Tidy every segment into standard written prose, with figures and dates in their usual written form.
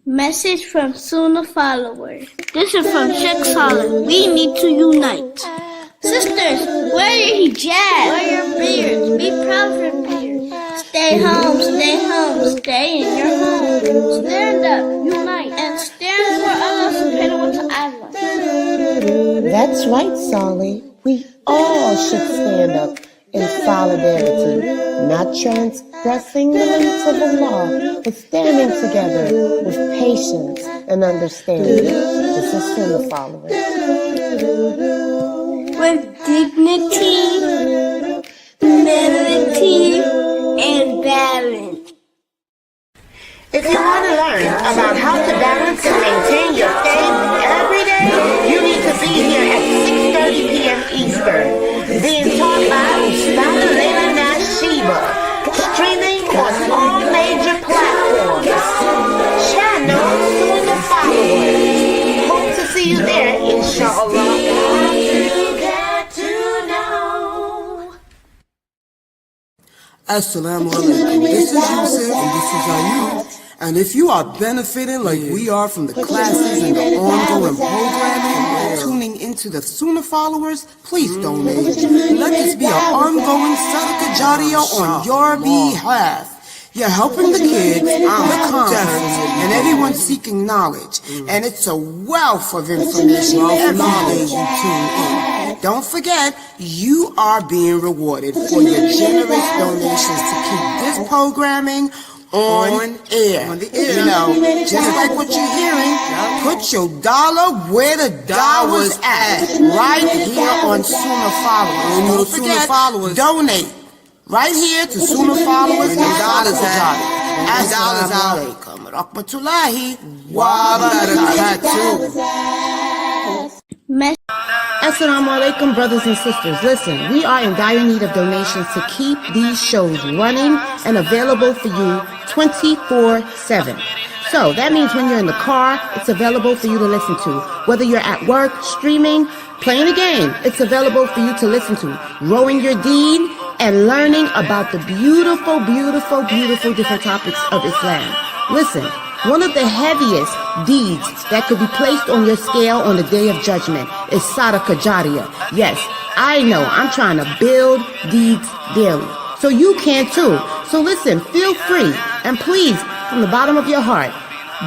Message from Sunnahfollowers. This is from Sheikh Saleh. We need to unite. Sisters, wear your hijab. Wear your beards. Be proud of your beards. Stay home, stay home, stay in your home. Stand up, unite, and stand for Allah subhanahu wa ta'ala. That's right, Saleh. We all should stand up in solidarity, not transgressing the limits of Allah, but standing together with patience and understanding. This is Sunnahfollowers. With dignity, humility, and balance. If you want to learn about how to balance and maintain your faith every day, you need to be here at 6:30 p.m. Eastern, being taught by Laila Nasheeba, streaming on all major platforms. Channel Sunnahfollowers. Hope to see you there, inshallah. Assalamu alaikum. This is Yusuf and this is Ayub. And if you are benefiting like we are from the classes and the ongoing programming, tuning into the Sunnahfollowers, please donate. Let this be an ongoing sadaqah jariyah on your behalf. You're helping the kids, the converts, and everyone seeking knowledge. And it's a wealth of information every day you tune in. Don't forget, you are being rewarded for your generous donations to keep this programming on air. You know, just like what you're hearing, put your dollar where the dollar's at. Right here on Sunnahfollowers. Don't forget, donate. Right here to Sunnahfollowers and dollars are Assalamu alaikum rahmatullahi wa barakatuh. Assalamu alaikum, brothers and sisters. Listen, we are in dire need of donations to keep these shows running and available for you 24/7. So that means when you're in the car, it's available for you to listen to. Whether you're at work, streaming, playing a game, it's available for you to listen to. Rowing your deed and learning about the beautiful, beautiful, beautiful different topics of Islam. Listen, one of the heaviest deeds that could be placed on your scale on the Day of Judgment is sadaqah jariyah. Yes, I know, I'm trying to build deeds daily. So you can too. So listen, feel free, and please, from the bottom of your heart,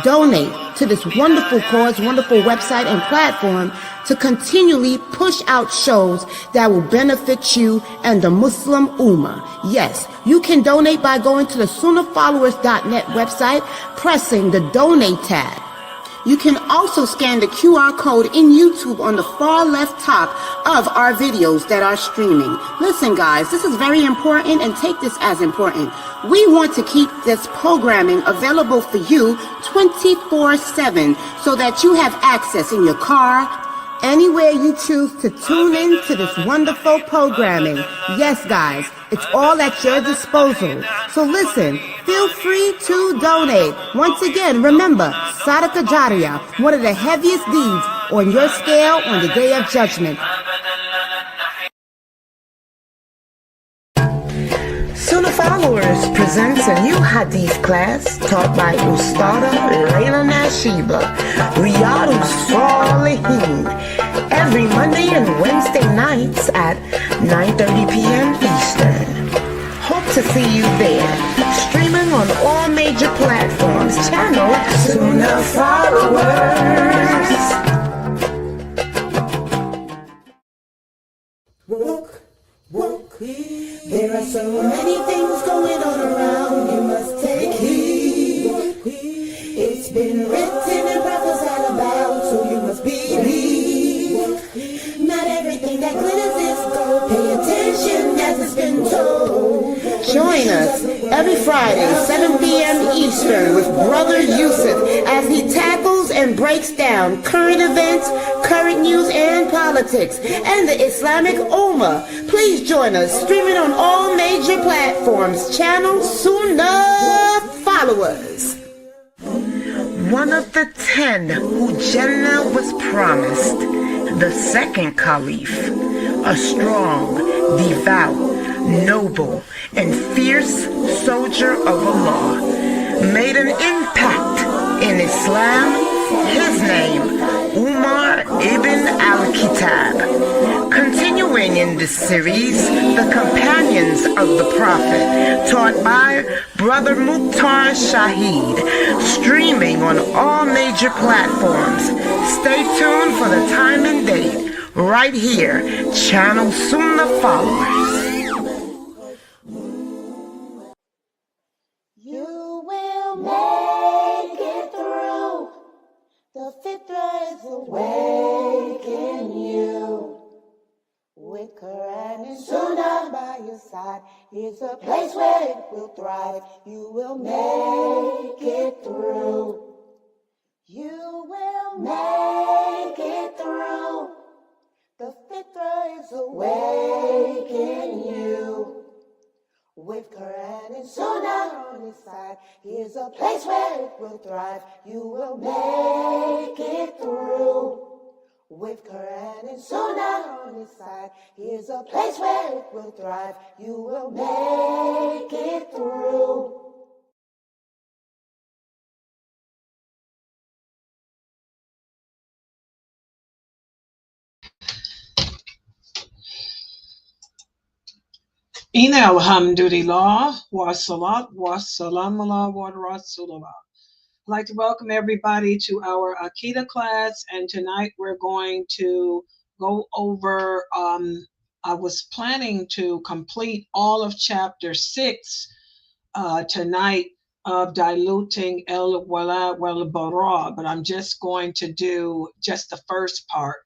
donate to this wonderful cause, wonderful website and platform to continually push out shows that will benefit you and the Muslim Ummah. Yes, you can donate by going to the Sunnahfollowers.net website, pressing the donate tab. You can also scan the QR code in YouTube on the far left top of our videos that are streaming. Listen guys, this is very important, and take this as important. We want to keep this programming available for you 24/7 so that you have access in your car, anywhere you choose to tune in to this wonderful programming. Yes, guys, it's all at your disposal. So listen, feel free to donate. Once again, remember, sadaqah jariyah, one of the heaviest deeds on your scale on the Day of Judgment. Sunnahfollowers presents a new hadith class taught by Ustada Laila Nasheeba, Riyadus Salihin, every Monday and Wednesday nights at 9:30 p.m. Eastern. Hope to see you there. Streaming on all major platforms. Channel Sunnahfollowers. There are so many things going on around, you must take heed. It's been written and prophesied about, so you must believe. Not everything that glitters is gold, pay attention as it's been told. Join us every Friday, 7 p.m. Eastern with Brother Yusuf as he tackles and breaks down current events, current news and politics, and the Islamic Ummah. Please join us, streaming on all major platforms. Channel Sunnahfollowers. One of the 10 who Jannah was promised, the second Caliph, a strong, devout, noble, and fierce soldier of Allah, made an impact In Islam, his name, Umar ibn al-Kitab. Continuing in this series, the companions of the Prophet, taught by Brother Mukhtar Shahid, streaming on all major platforms. Stay tuned for the time and date, right here, channel Sunnahfollowers. You will make it through. The fitra is awake in you. With Quran and Sunnah by your side, here's a place where it will thrive. You will make it through. You will make it through. The fitra is awake in you. With Quran and Sunnah on his side, here's a place where it will thrive. You will make it through. With Quran and Sunnah on his side, here's a place where it will thrive. You will make it through. Inna alhamdulillah wa salat wa salam ala wa rasulullah. I'd like to welcome everybody to our Akida class, and tonight we're going to go over, I was planning to complete all of chapter 6 tonight of diluting Wala Wal Bara, but I'm just going to do just the first part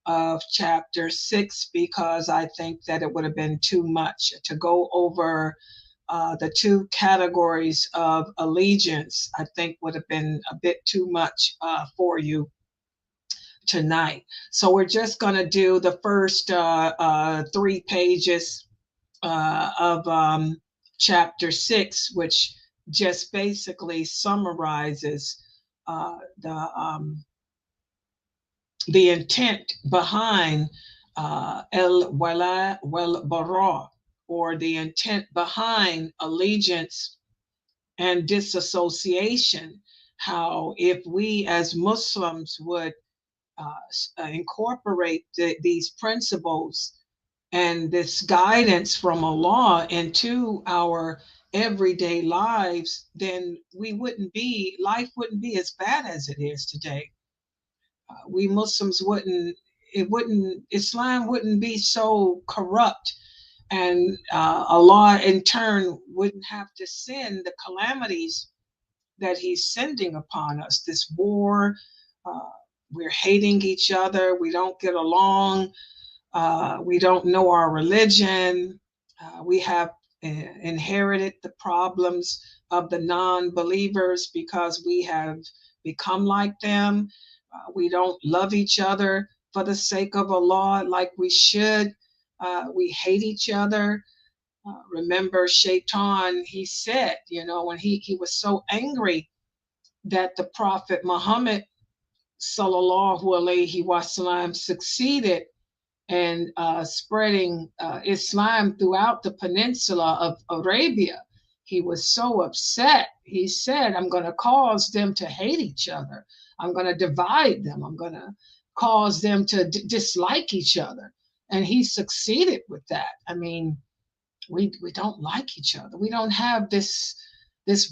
of chapter 6 because I think that it would have been too much to go over the two categories of allegiance. I think would have been a bit too much for you tonight. So we're just going to do the first 3 pages of chapter 6, which just basically summarizes the intent behind Wala Wal Bara, or the intent behind allegiance and disassociation. How if we as Muslims would incorporate these principles and this guidance from Allah into our everyday lives, then life wouldn't be as bad as it is today. We Muslims Islam wouldn't be so corrupt, and Allah in turn wouldn't have to send the calamities that he's sending upon us. This war, we're hating each other, we don't get along, we don't know our religion, we have inherited the problems of the non-believers because we have become like them. We don't love each other for the sake of Allah like we should. We hate each other. Remember Shaitan, he said, when he was so angry that the Prophet Muhammad sallallahu alaihi wasallam succeeded in spreading Islam throughout the peninsula of Arabia. He was so upset. He said, I'm going to cause them to hate each other. I'm going to divide them. I'm going to cause them to dislike each other. And he succeeded with that. I mean, we don't like each other. We don't have this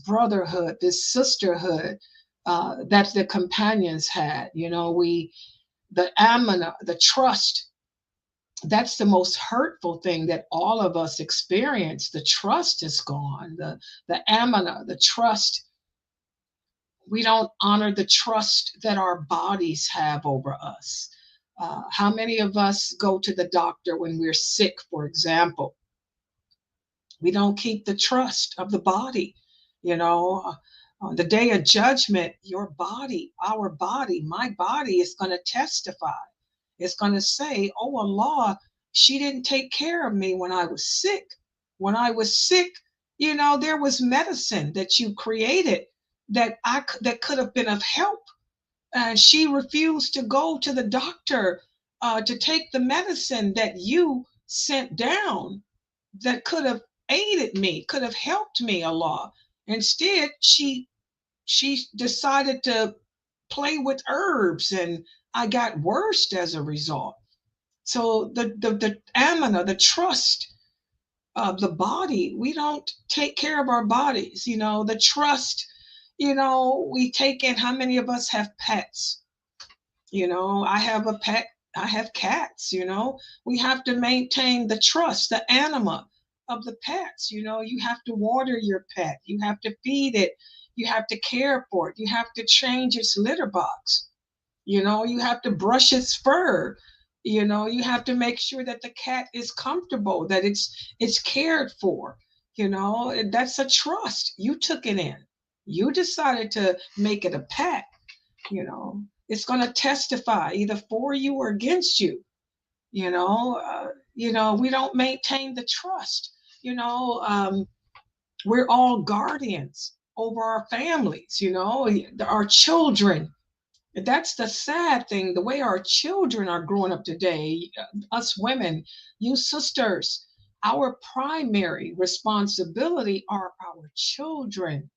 brotherhood, this sisterhood that the companions had. The amana, the trust, that's the most hurtful thing that all of us experience. The trust is gone. The amana, the trust. We don't honor the trust that our bodies have over us. How many of us go to the doctor when we're sick, for example? We don't keep the trust of the body. On the day of judgment, your body, our body, my body is going to testify. It's going to say, oh, Allah, she didn't take care of me when I was sick. When I was sick, there was medicine that you created that could have been of help. And she refused to go to the doctor to take the medicine that you sent down that could have aided me, could have helped me, Allah. Instead, she she decided to play with herbs, and I got worse as a result. So the amana, the trust of the body, we don't take care of our bodies. The trust, we take in. How many of us have pets? I have a pet. I have cats. We have to maintain the trust, the anima of the pets. You have to water your pet. You have to feed it. You have to care for it. You have to change its litter box. You have to brush its fur. You have to make sure that the cat is comfortable, that it's cared for. And that's a trust. You took it in. You decided to make it a pet. It's going to testify either for you or against you. We don't maintain the trust. We're all guardians over our families. Our children. That's the sad thing, the way our children are growing up today. Us women, you sisters, our primary responsibility are our children.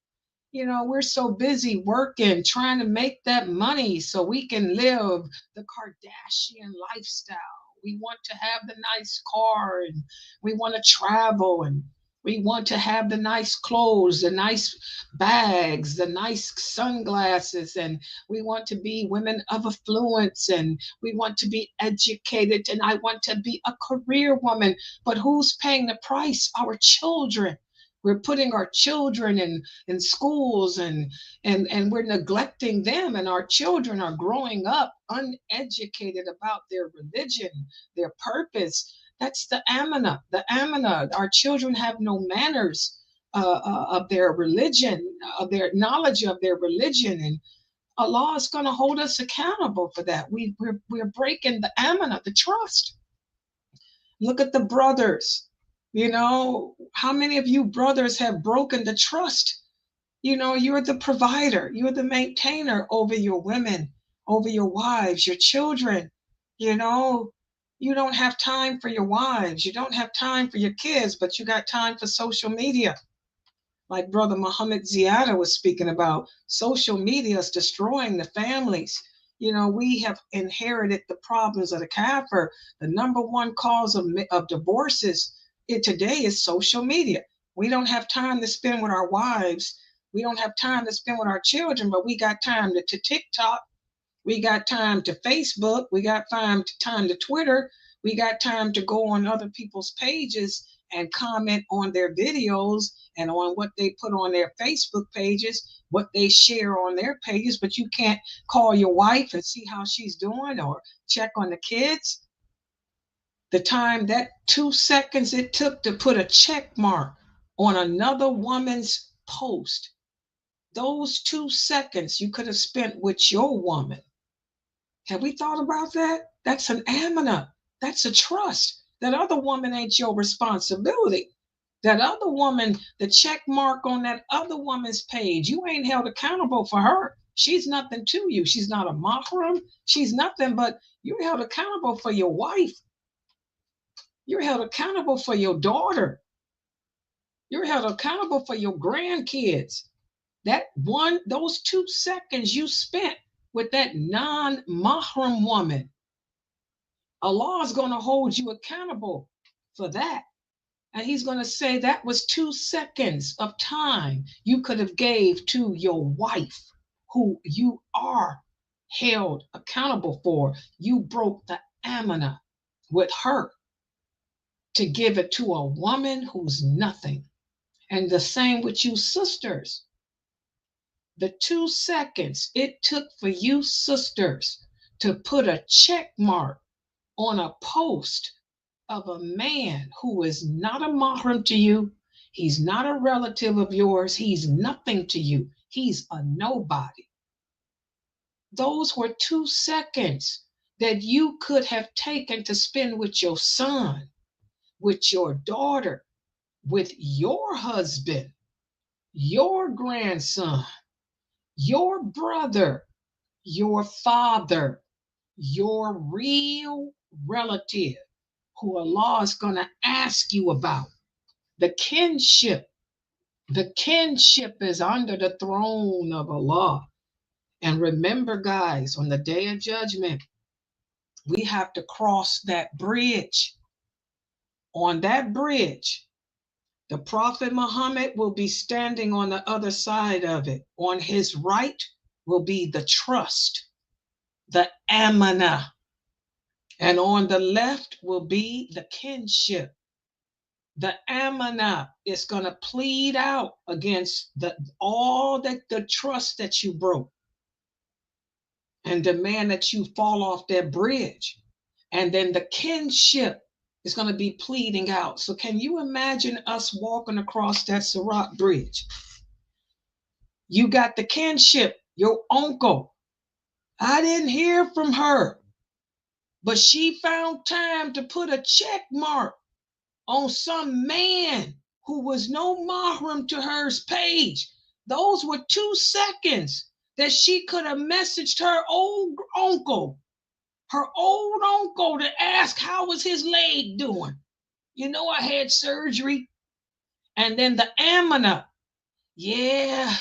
We're so busy working, trying to make that money so we can live the Kardashian lifestyle. We want to have the nice car, and we want to travel, and we want to have the nice clothes, the nice bags, the nice sunglasses, and we want to be women of affluence, and we want to be educated, and I want to be a career woman. But who's paying the price? Our children. We're putting our children in schools, and we're neglecting them, and our children are growing up uneducated about their religion, their purpose. That's the amana. The amana. Our children have no manners of their religion, of their knowledge of their religion, and Allah is going to hold us accountable for that. We're breaking the amana, the trust. Look at the brothers. How many of you brothers have broken the trust? You're the provider, you're the maintainer over your women, over your wives, your children. You don't have time for your wives, you don't have time for your kids, but you got time for social media. Like Brother Muhammad Ziada was speaking about, social media is destroying the families. We have inherited the problems of the kafir. The number one cause of divorces today is social media. We don't have time to spend with our wives. We don't have time to spend with our children, but we got time to TikTok. We got time to Facebook. We got time to Twitter. We got time to go on other people's pages and comment on their videos and on what they put on their Facebook pages, what they share on their pages, but you can't call your wife and see how she's doing or check on the kids. The time, that 2 seconds it took to put a check mark on another woman's post, those 2 seconds you could have spent with your woman. Have we thought about that? That's an amana. That's a trust. That other woman ain't your responsibility. That other woman, the check mark on that other woman's page, you ain't held accountable for her. She's nothing to you. She's not a mahram. She's nothing, but you're held accountable for your wife. You're held accountable for your daughter. You're held accountable for your grandkids. Those 2 seconds you spent with that non-mahram woman, Allah is going to hold you accountable for that. And he's going to say that was 2 seconds of time you could have gave to your wife, who you are held accountable for. You broke the amana with her to give it to a woman who's nothing. And the same with you sisters. The 2 seconds it took for you sisters to put a check mark on a post of a man who is not a mahram to you. He's not a relative of yours. He's nothing to you. He's a nobody. Those were 2 seconds that you could have taken to spend with your son, with your daughter, with your husband, your grandson, your brother, your father, your real relative, who Allah is going to ask you about. The kinship The kinship is under the throne of Allah. And remember, guys, on the day of judgment, we have to cross that bridge. On that bridge, the Prophet Muhammad will be standing on the other side of it. On his right will be the trust, the amana. And on the left will be the kinship. The amana is going to plead out against all the trust that you broke and demand that you fall off that bridge. And then the kinship is going to be pleading out. So can you imagine us walking across that Sirat bridge? You got the kinship, your uncle. I didn't hear from her, but she found time to put a check mark on some man who was no mahram to her page. Those were 2 seconds that she could have messaged her old uncle to ask how was his leg doing. You know, I had surgery. And then the amana, yeah,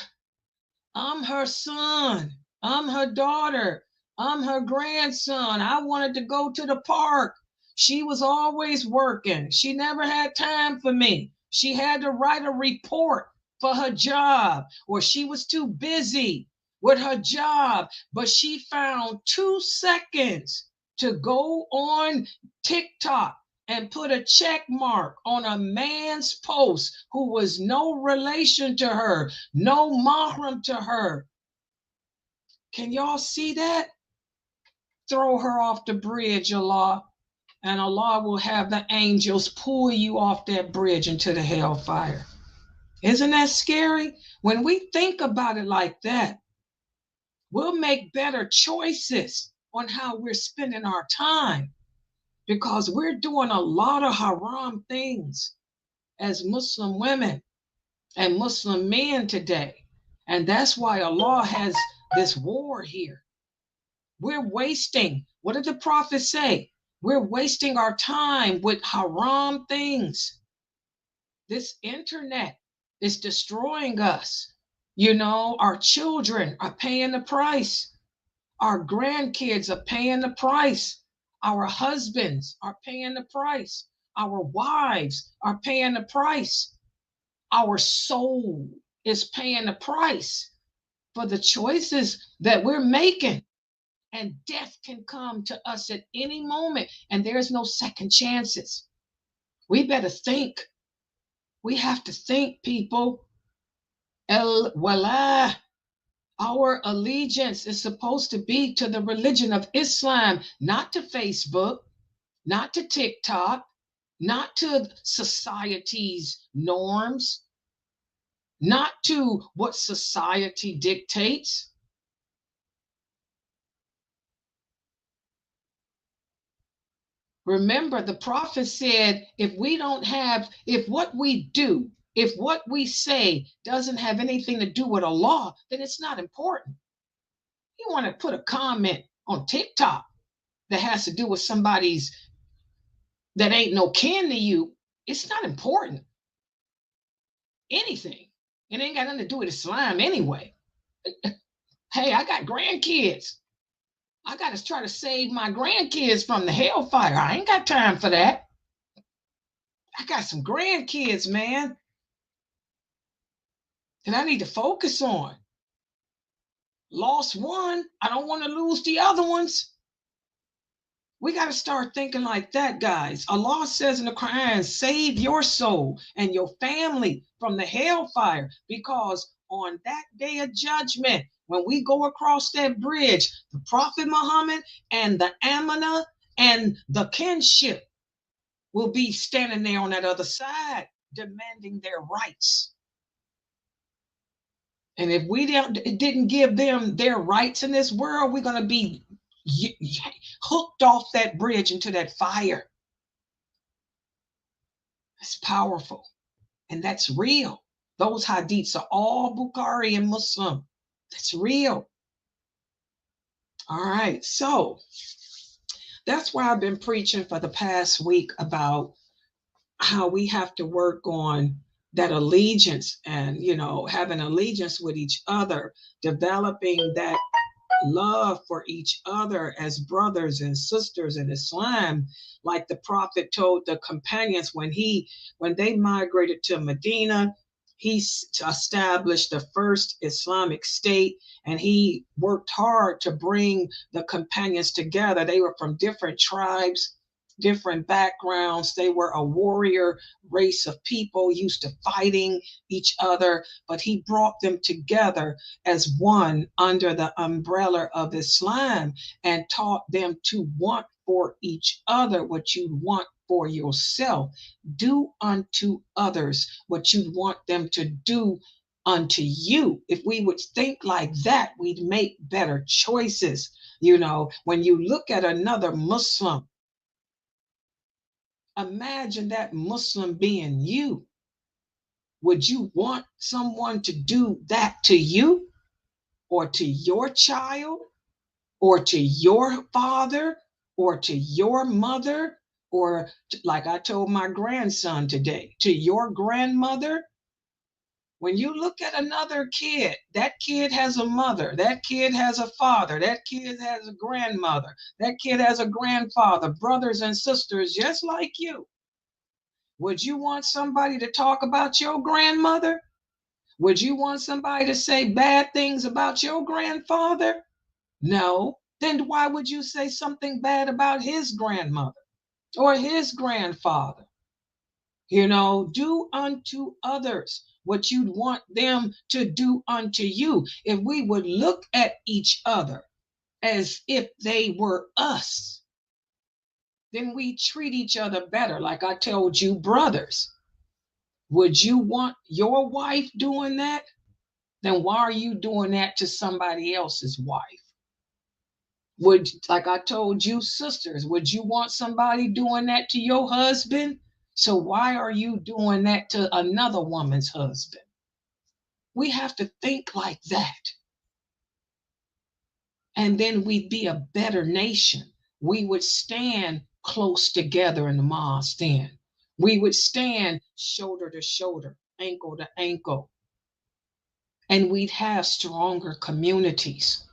I'm her son, I'm her daughter, I'm her grandson. I wanted to go to the park. She was always working. She never had time for me. She had to write a report for her job, or she was too busy with her job. But she found 2 seconds to go on TikTok and put a check mark on a man's post who was no relation to her, no mahram to her. Can y'all see that? Throw her off the bridge, Allah, and Allah will have the angels pull you off that bridge into the hellfire. Isn't that scary? When we think about it like that, we'll make better choices on how we're spending our time, because we're doing a lot of haram things as Muslim women and Muslim men today. And that's why Allah has this war here. We're wasting, what did the Prophet say? We're wasting our time with haram things. This internet is destroying us. You know, our children are paying the price. Our grandkids are paying the price. Our husbands are paying the price. Our wives are paying the price. Our soul is paying the price for the choices that we're making. And death can come to us at any moment, and there's no second chances. We better think. We have to think, people. Wala. Our allegiance is supposed to be to the religion of Islam, not to Facebook, not to TikTok, not to society's norms, not to what society dictates. Remember, the prophet said, if what we do, if what we say doesn't have anything to do with Allah, then it's not important. You want to put a comment on TikTok that has to do with somebody's that ain't no kin to you, it's not important. Anything. It ain't got nothing to do with Islam anyway. Hey, I got grandkids. I got to try to save my grandkids from the hellfire. I ain't got time for that. I got some grandkids, man, that I need to focus on. Lost one, I don't want to lose the other ones. We got to start thinking like that, guys. Allah says in the Quran, save your soul and your family from the hellfire, because on that day of judgment, when we go across that bridge, the Prophet Muhammad and the Amana and the kinship will be standing there on that other side, demanding their rights. And if we didn't give them their rights in this world, we're going to be hooked off that bridge into that fire. It's powerful. And that's real. Those hadiths are all Bukhari and Muslim. That's real. All right. So that's why I've been preaching for the past week about how we have to work on that allegiance and, you know, having allegiance with each other, developing that love for each other as brothers and sisters in Islam, like the Prophet told the companions when they migrated to Medina. He established the first Islamic state, and he worked hard to bring the companions together. They were from different tribes, different backgrounds. They were a warrior race of people used to fighting each other, but he brought them together as one under the umbrella of Islam and taught them to want for each other what you want for yourself. Do unto others what you want them to do unto you. If we would think like that, we'd make better choices. You know, when you look at another Muslim, imagine that Muslim being you. Would you want someone to do that to you, or to your child, or to your father, or to your mother, or like I told my grandson today, to your grandmother? When you look at another kid, that kid has a mother, that kid has a father, that kid has a grandmother, that kid has a grandfather, brothers and sisters just like you. Would you want somebody to talk about your grandmother? Would you want somebody to say bad things about your grandfather? No. Then why would you say something bad about his grandmother or his grandfather? You know, do unto others what you'd want them to do unto you. If we would look at each other as if they were us, then we treat each other better. Like I told you, brothers, would you want your wife doing that? Then why are you doing that to somebody else's wife? Would, like I told you, sisters, would you want somebody doing that to your husband? So why are you doing that to another woman's husband? We have to think like that. And then we'd be a better nation. We would stand close together in the mosque then. We would stand shoulder to shoulder, ankle to ankle. And we'd have stronger communities.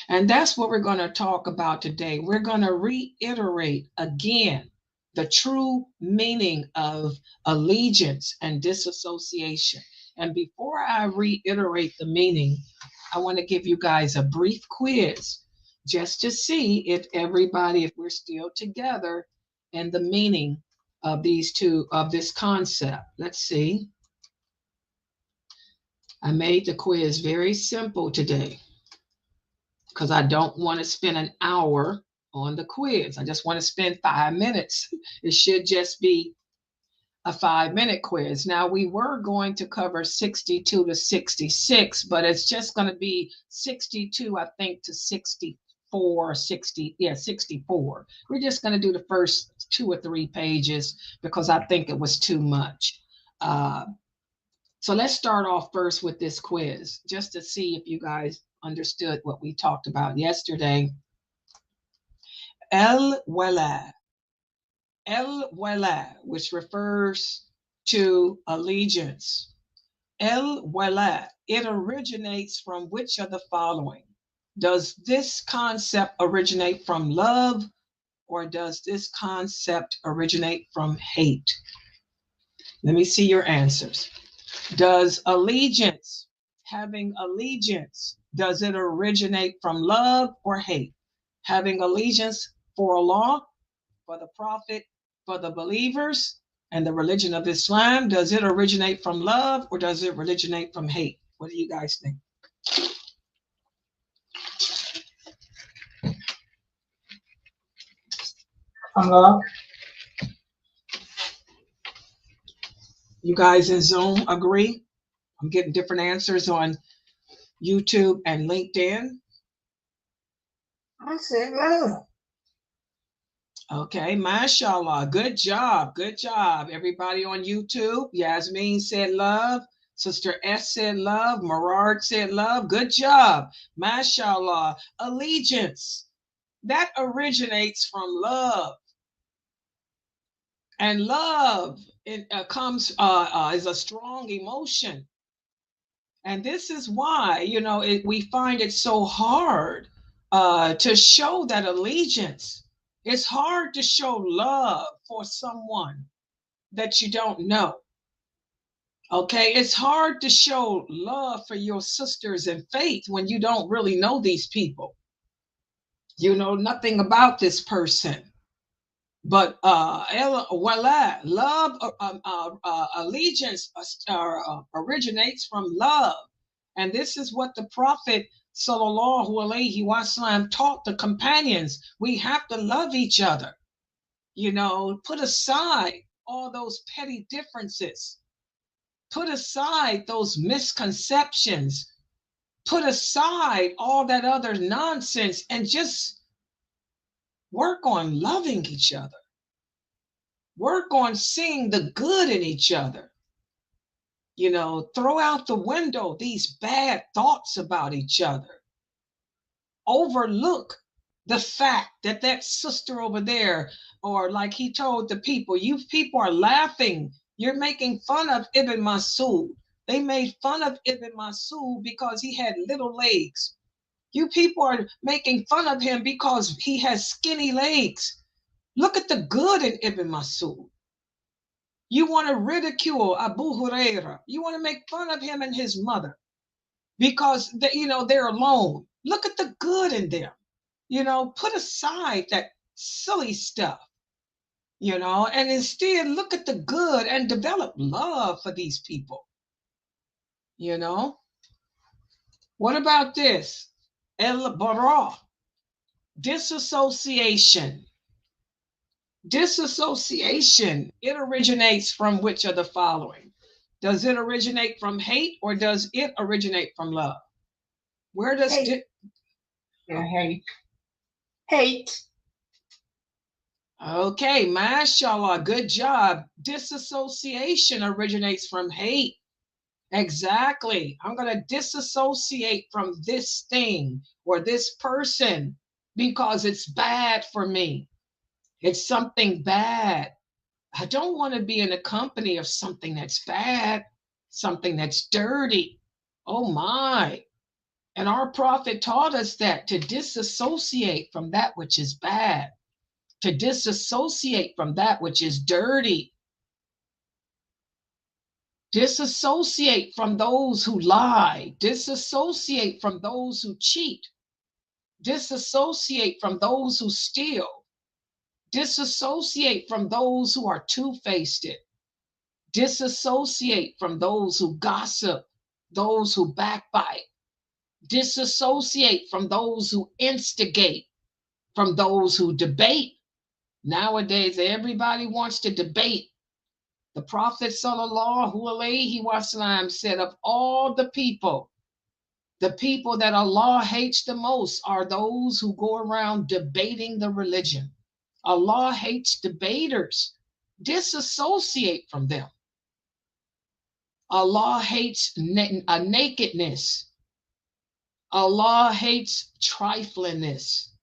And that's what we're going to talk about today. We're going to reiterate again the true meaning of allegiance and disassociation. And before I reiterate the meaning, I want to give you guys a brief quiz just to see if everybody, if we're still together in the meaning of this concept. Let's see. I made the quiz very simple today, because I don't want to spend an hour on the quiz. I just want to spend 5 minutes. It should just be a 5-minute quiz. Now, we were going to cover 62 to 66, but it's just going to be 62, I think, to 64, 64. We're just going to do the first 2 or 3 pages because I think it was too much. So let's start off first with this quiz, just to see if you guys understood what we talked about yesterday. Wala, which refers to allegiance. Wala, it originates from which of the following? Does this concept originate from love, or does this concept originate from hate? Let me see your answers. Does allegiance, having allegiance, does it originate from love or hate? Having allegiance for Allah, for the Prophet, for the believers, and the religion of Islam, does it originate from love or does it originate from hate? What do you guys think? From love. You guys in Zoom agree? I'm getting different answers on YouTube and LinkedIn. I said love. Okay, mashallah. Good job. Good job. Everybody on YouTube. Yasmin said love. Sister S said love. Marard said love. Good job. Mashallah. Allegiance. That originates from love. And love comes is a strong emotion. And this is why, we find it so hard to show that allegiance. It's hard to show love for someone that you don't know. Okay, it's hard to show love for your sisters in faith when you don't really know these people. You know nothing about this person. But wala, love, allegiance originates from love. And this is what the Prophet sallallahu alaihi wasallam taught the companions. We have to love each other. Put aside all those petty differences. Put aside those misconceptions. Put aside all that other nonsense and just work on loving each other. Work on seeing the good in each other. Throw out the window these bad thoughts about each other. Overlook the fact that that sister over there, or like he told the people, you people are laughing. You're making fun of Ibn Masud. They made fun of Ibn Masud because he had little legs. You people are making fun of him because he has skinny legs. Look at the good in Ibn Masud. You want to ridicule Abu Huraira. You want to make fun of him and his mother because they're alone. Look at the good in them. Put aside that silly stuff, and instead look at the good and develop love for these people. What about this? El Bara, disassociation. Disassociation, it originates from which of the following? Does it originate from hate or does it originate from love? Where does hate? Hate. Hate. Okay, mashallah, good job. Disassociation originates from hate. Exactly. I'm going to disassociate from this thing or this person because it's bad for me. It's something bad. I don't want to be in the company of something that's bad, something that's dirty. Oh my. And our prophet taught us that to disassociate from that which is bad, to disassociate from that which is dirty. Disassociate from those who lie. Disassociate from those who cheat. Disassociate from those who steal. Disassociate from those who are two-faced. Disassociate from those who gossip, those who backbite. Disassociate from those who instigate, from those who debate. Nowadays, everybody wants to debate. The Prophet sallallahu alaihi wasallam said, of all the people that Allah hates the most are those who go around debating the religion. Allah hates debaters. Disassociate from them. Allah hates nakedness. Allah hates triflingness.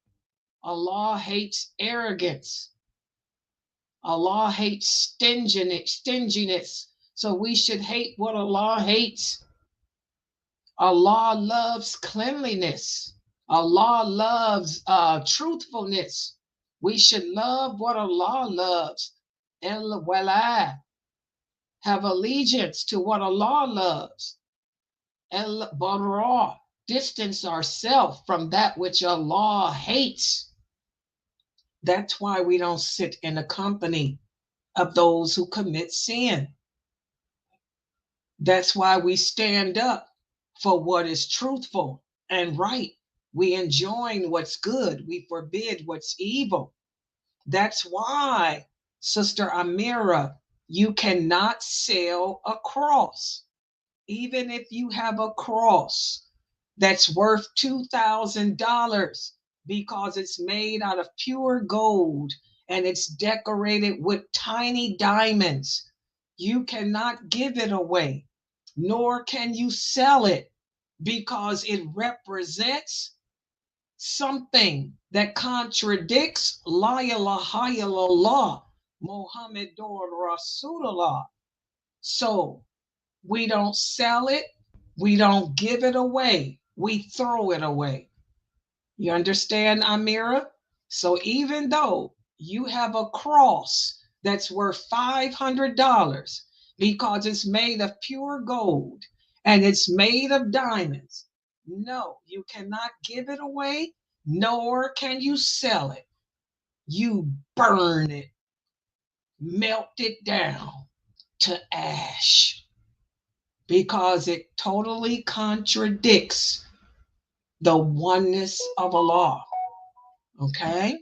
Allah hates arrogance. Allah hates stinginess. So we should hate what Allah hates. Allah loves cleanliness. Allah loves truthfulness. We should love what Allah loves. El Wala, have allegiance to what Allah loves. El Bara, distance ourselves from that which Allah hates. That's why we don't sit in the company of those who commit sin. That's why we stand up for what is truthful and right. We enjoin what's good. We forbid what's evil. That's why, Sister Amira, you cannot sell a cross. Even if you have a cross that's worth $2,000 because it's made out of pure gold and it's decorated with tiny diamonds, you cannot give it away, nor can you sell it because it represents something that contradicts La ilaha illallah, Muhammad Rasulullah. So we don't sell it, we don't give it away, we throw it away. You understand, Amira? So even though you have a cross that's worth $500 because it's made of pure gold and it's made of diamonds, no, you cannot give it away, nor can you sell it. You burn it, melt it down to ash because it totally contradicts the oneness of Allah. Okay?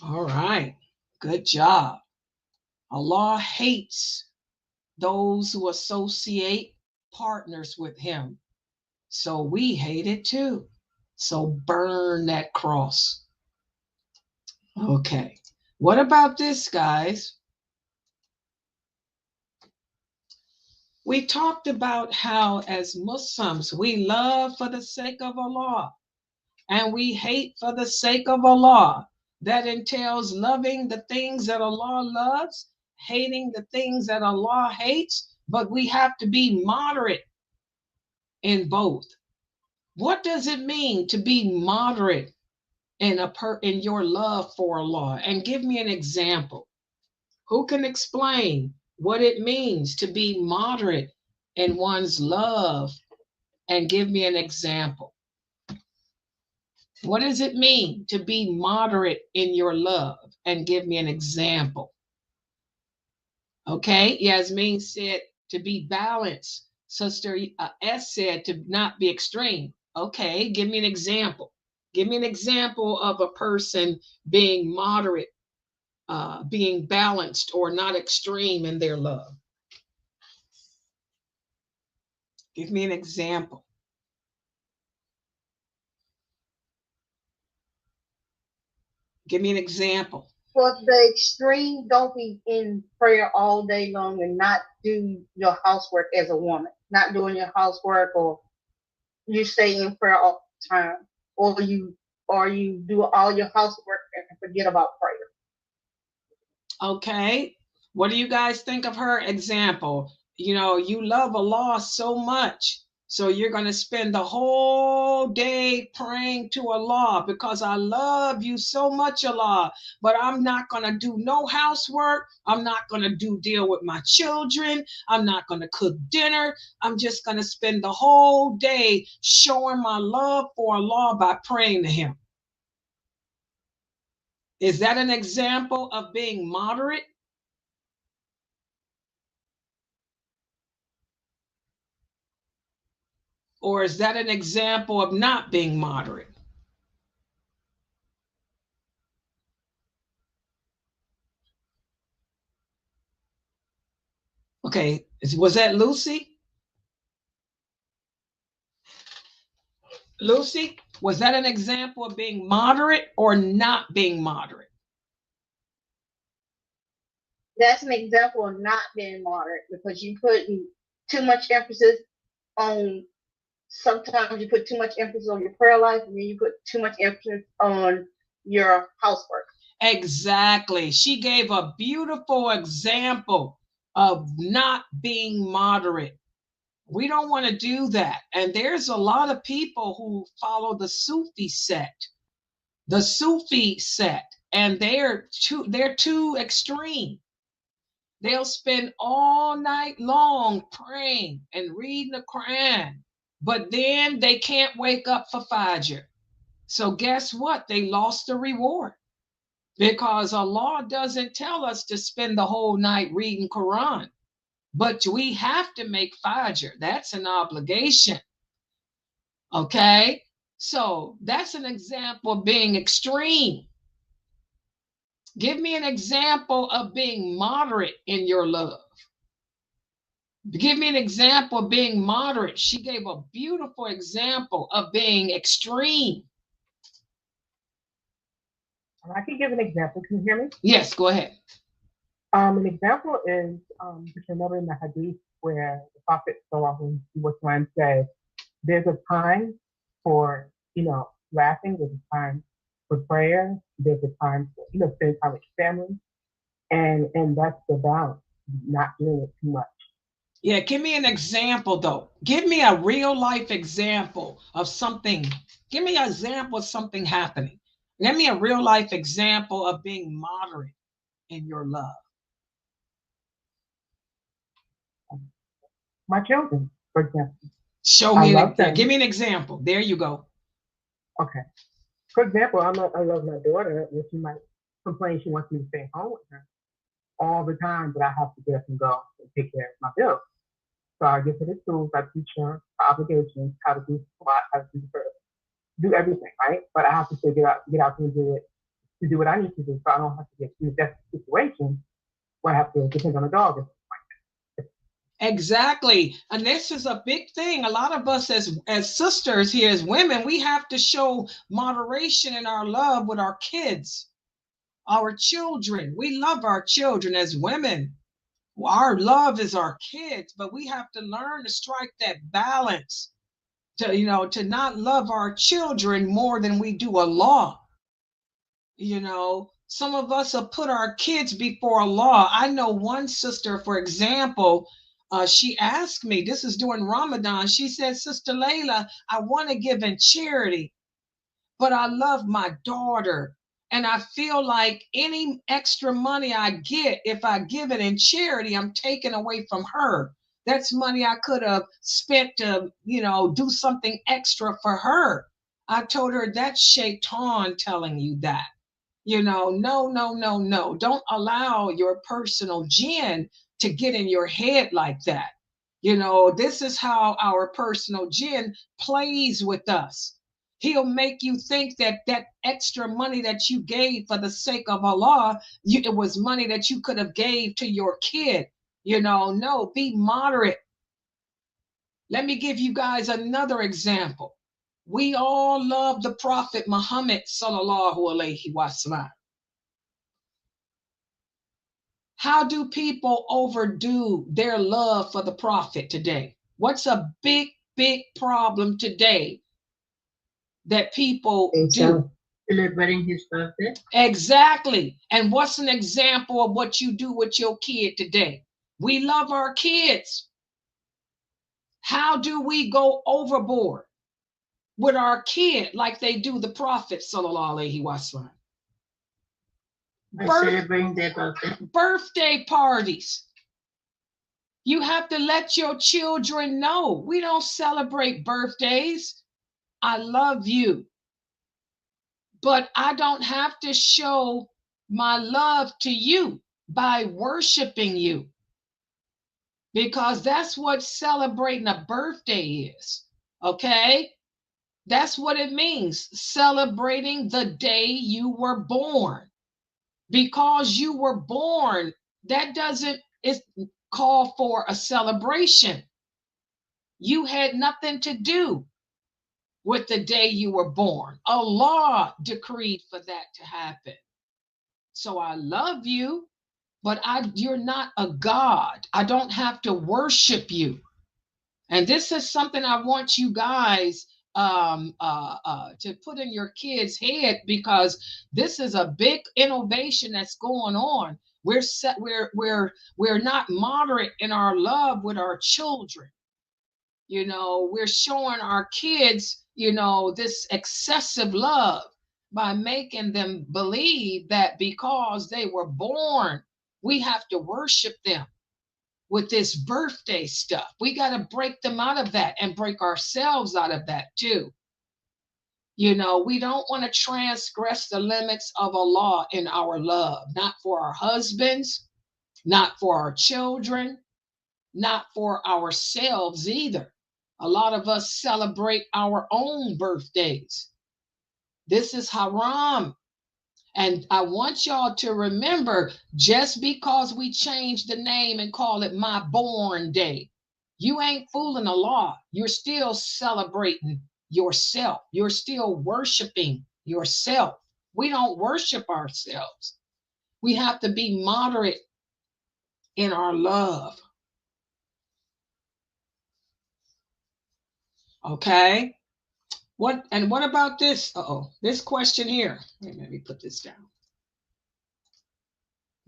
All right. Good job. Allah hates those who associate partners with him. So we hate it too. So burn that cross. Okay. What about this, guys? We talked about how, as Muslims, we love for the sake of Allah and we hate for the sake of Allah. That entails loving the things that Allah loves, hating the things that Allah hates, but we have to be moderate in both. What does it mean to be moderate in your love for Allah? And give me an example. Who can explain what it means to be moderate in one's love and give me an example? What does it mean to be moderate in your love and give me an example? Okay, Yasmin said to be balanced. Sister S said to not be extreme. Okay, give me an example. Give me an example of a person being moderate, being balanced or not extreme in their love. Give me an example. Give me an example. For the extreme, don't be in prayer all day long and not do your housework as a woman. Not doing your housework, or you stay in prayer all the time, or you do all your housework and forget about prayer. Okay. What do you guys think of her example? You know, you love Allah so much, so you're going to spend the whole day praying to Allah because I love you so much, Allah, but I'm not going to do no housework. I'm not going to deal with my children. I'm not going to cook dinner. I'm just going to spend the whole day showing my love for Allah by praying to him. Is that an example of being moderate? Or is that an example of not being moderate? Okay, was that Lucy? Lucy, was that an example of being moderate or not being moderate? That's an example of not being moderate, because you put too much emphasis on, sometimes you put too much emphasis on your prayer life, and then you put too much emphasis on your housework. Exactly. She gave a beautiful example of not being moderate. We don't want to do that. And there's a lot of people who follow the Sufi sect, and they're too extreme. They'll spend all night long praying and reading the Quran, but then they can't wake up for Fajr. So guess what? They lost the reward, because Allah doesn't tell us to spend the whole night reading Quran, but we have to make Fajr. That's an obligation. Okay? So that's an example of being extreme. Give me an example of being moderate in your love. Give me an example of being moderate. She gave a beautiful example of being extreme. I can give an example. Can you hear me? Yes, go ahead. An example is, you can remember in the Hadith where the Prophet sallallahu alaihi wasallam said, "There's a time for laughing. There's a time for prayer. There's a time for spending time with your family. And that's the balance, not doing it too much. Yeah, give me an example though. Give me a real life example of something. Give me an example of something happening. Give me a real life example of being moderate in your love. My children, for example, Show I me love give them. me an example. There you go. Okay. For example, I love my daughter, and she might complain she wants me to stay home with her all the time, but I have to get up and go and take care of my bills. So I get to the tools, I teach her her obligations, how to do squat, how to do everything, right? But I have to still get out and do it to do what I need to do, so I don't have to get to that situation where I have to depend on a dog. Exactly. And this is a big thing. A lot of us as sisters here, as women, we have to show moderation in our love with our kids, our children. We love our children as women. Our love is our kids, but we have to learn to strike that balance to not love our children more than we do Allah. Some of us have put our kids before Allah. I know one sister, for example, she asked me, this is during Ramadan, she said, Sister Layla, I want to give in charity, but I love my daughter. And I feel like any extra money I get, if I give it in charity, I'm taking away from her. That's money I could have spent to, do something extra for her. I told her that's Shaitan telling you that. No, no, no, no. Don't allow your personal jinn to get in your head like that. This is how our personal jinn plays with us. He'll make you think that that extra money that you gave for the sake of Allah, it was money that you could have gave to your kid. No, be moderate. Let me give you guys another example. We all love the Prophet Muhammad sallallahu alaihi wasallam. How do people overdo their love for the Prophet today? What's a big, big problem today that people do? Celebrating his birthday. Exactly. And what's an example of what you do with your kid today? We love our kids. How do we go overboard with our kid like they do the Prophet sallallahu alaihi wasallam? Celebrating their birthday. Birthday parties. You have to let your children know we don't celebrate birthdays. I love you, but I don't have to show my love to you by worshiping you, because that's what celebrating a birthday is. Okay? That's what it means, celebrating the day you were born. Because you were born, that doesn't call for a celebration. You had nothing to do with the day you were born. Allah decreed for that to happen. So I love you, but you're not a God. I don't have to worship you. And this is something I want you guys to put in your kids' head, because this is a big innovation that's going on. We're not moderate in our love with our children. We're showing our kids, this excessive love by making them believe that because they were born, we have to worship them with this birthday stuff. We got to break them out of that and break ourselves out of that too. We don't want to transgress the limits of Allah in our love, not for our husbands, not for our children, not for ourselves either. A lot of us celebrate our own birthdays. This is haram. And I want y'all to remember, just because we change the name and call it my born day, you ain't fooling Allah. You're still celebrating yourself. You're still worshiping yourself. We don't worship ourselves. We have to be moderate in our love. Okay? What about this? This question here. Let me put this down.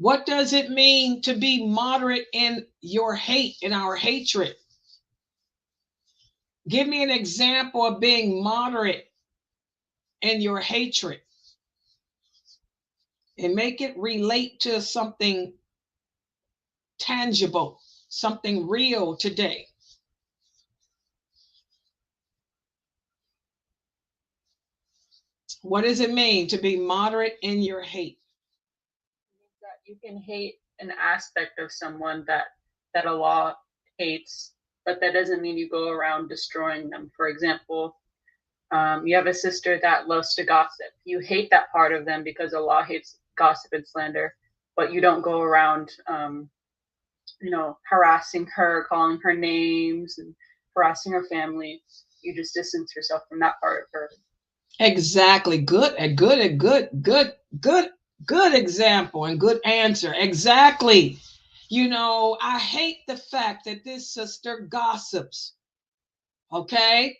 What does it mean to be moderate in your hate, in our hatred? Give me an example of being moderate in your hatred. And make it relate to something tangible, something real today. What does it mean to be moderate in your hate? That you can hate an aspect of someone that Allah hates, but that doesn't mean you go around destroying them. For example, you have a sister that loves to gossip. You hate that part of them because Allah hates gossip and slander, but you don't go around, harassing her, calling her names, and harassing her family. You just distance yourself from that part of her. Exactly. Good example and good answer. Exactly. I hate the fact that this sister gossips. Okay?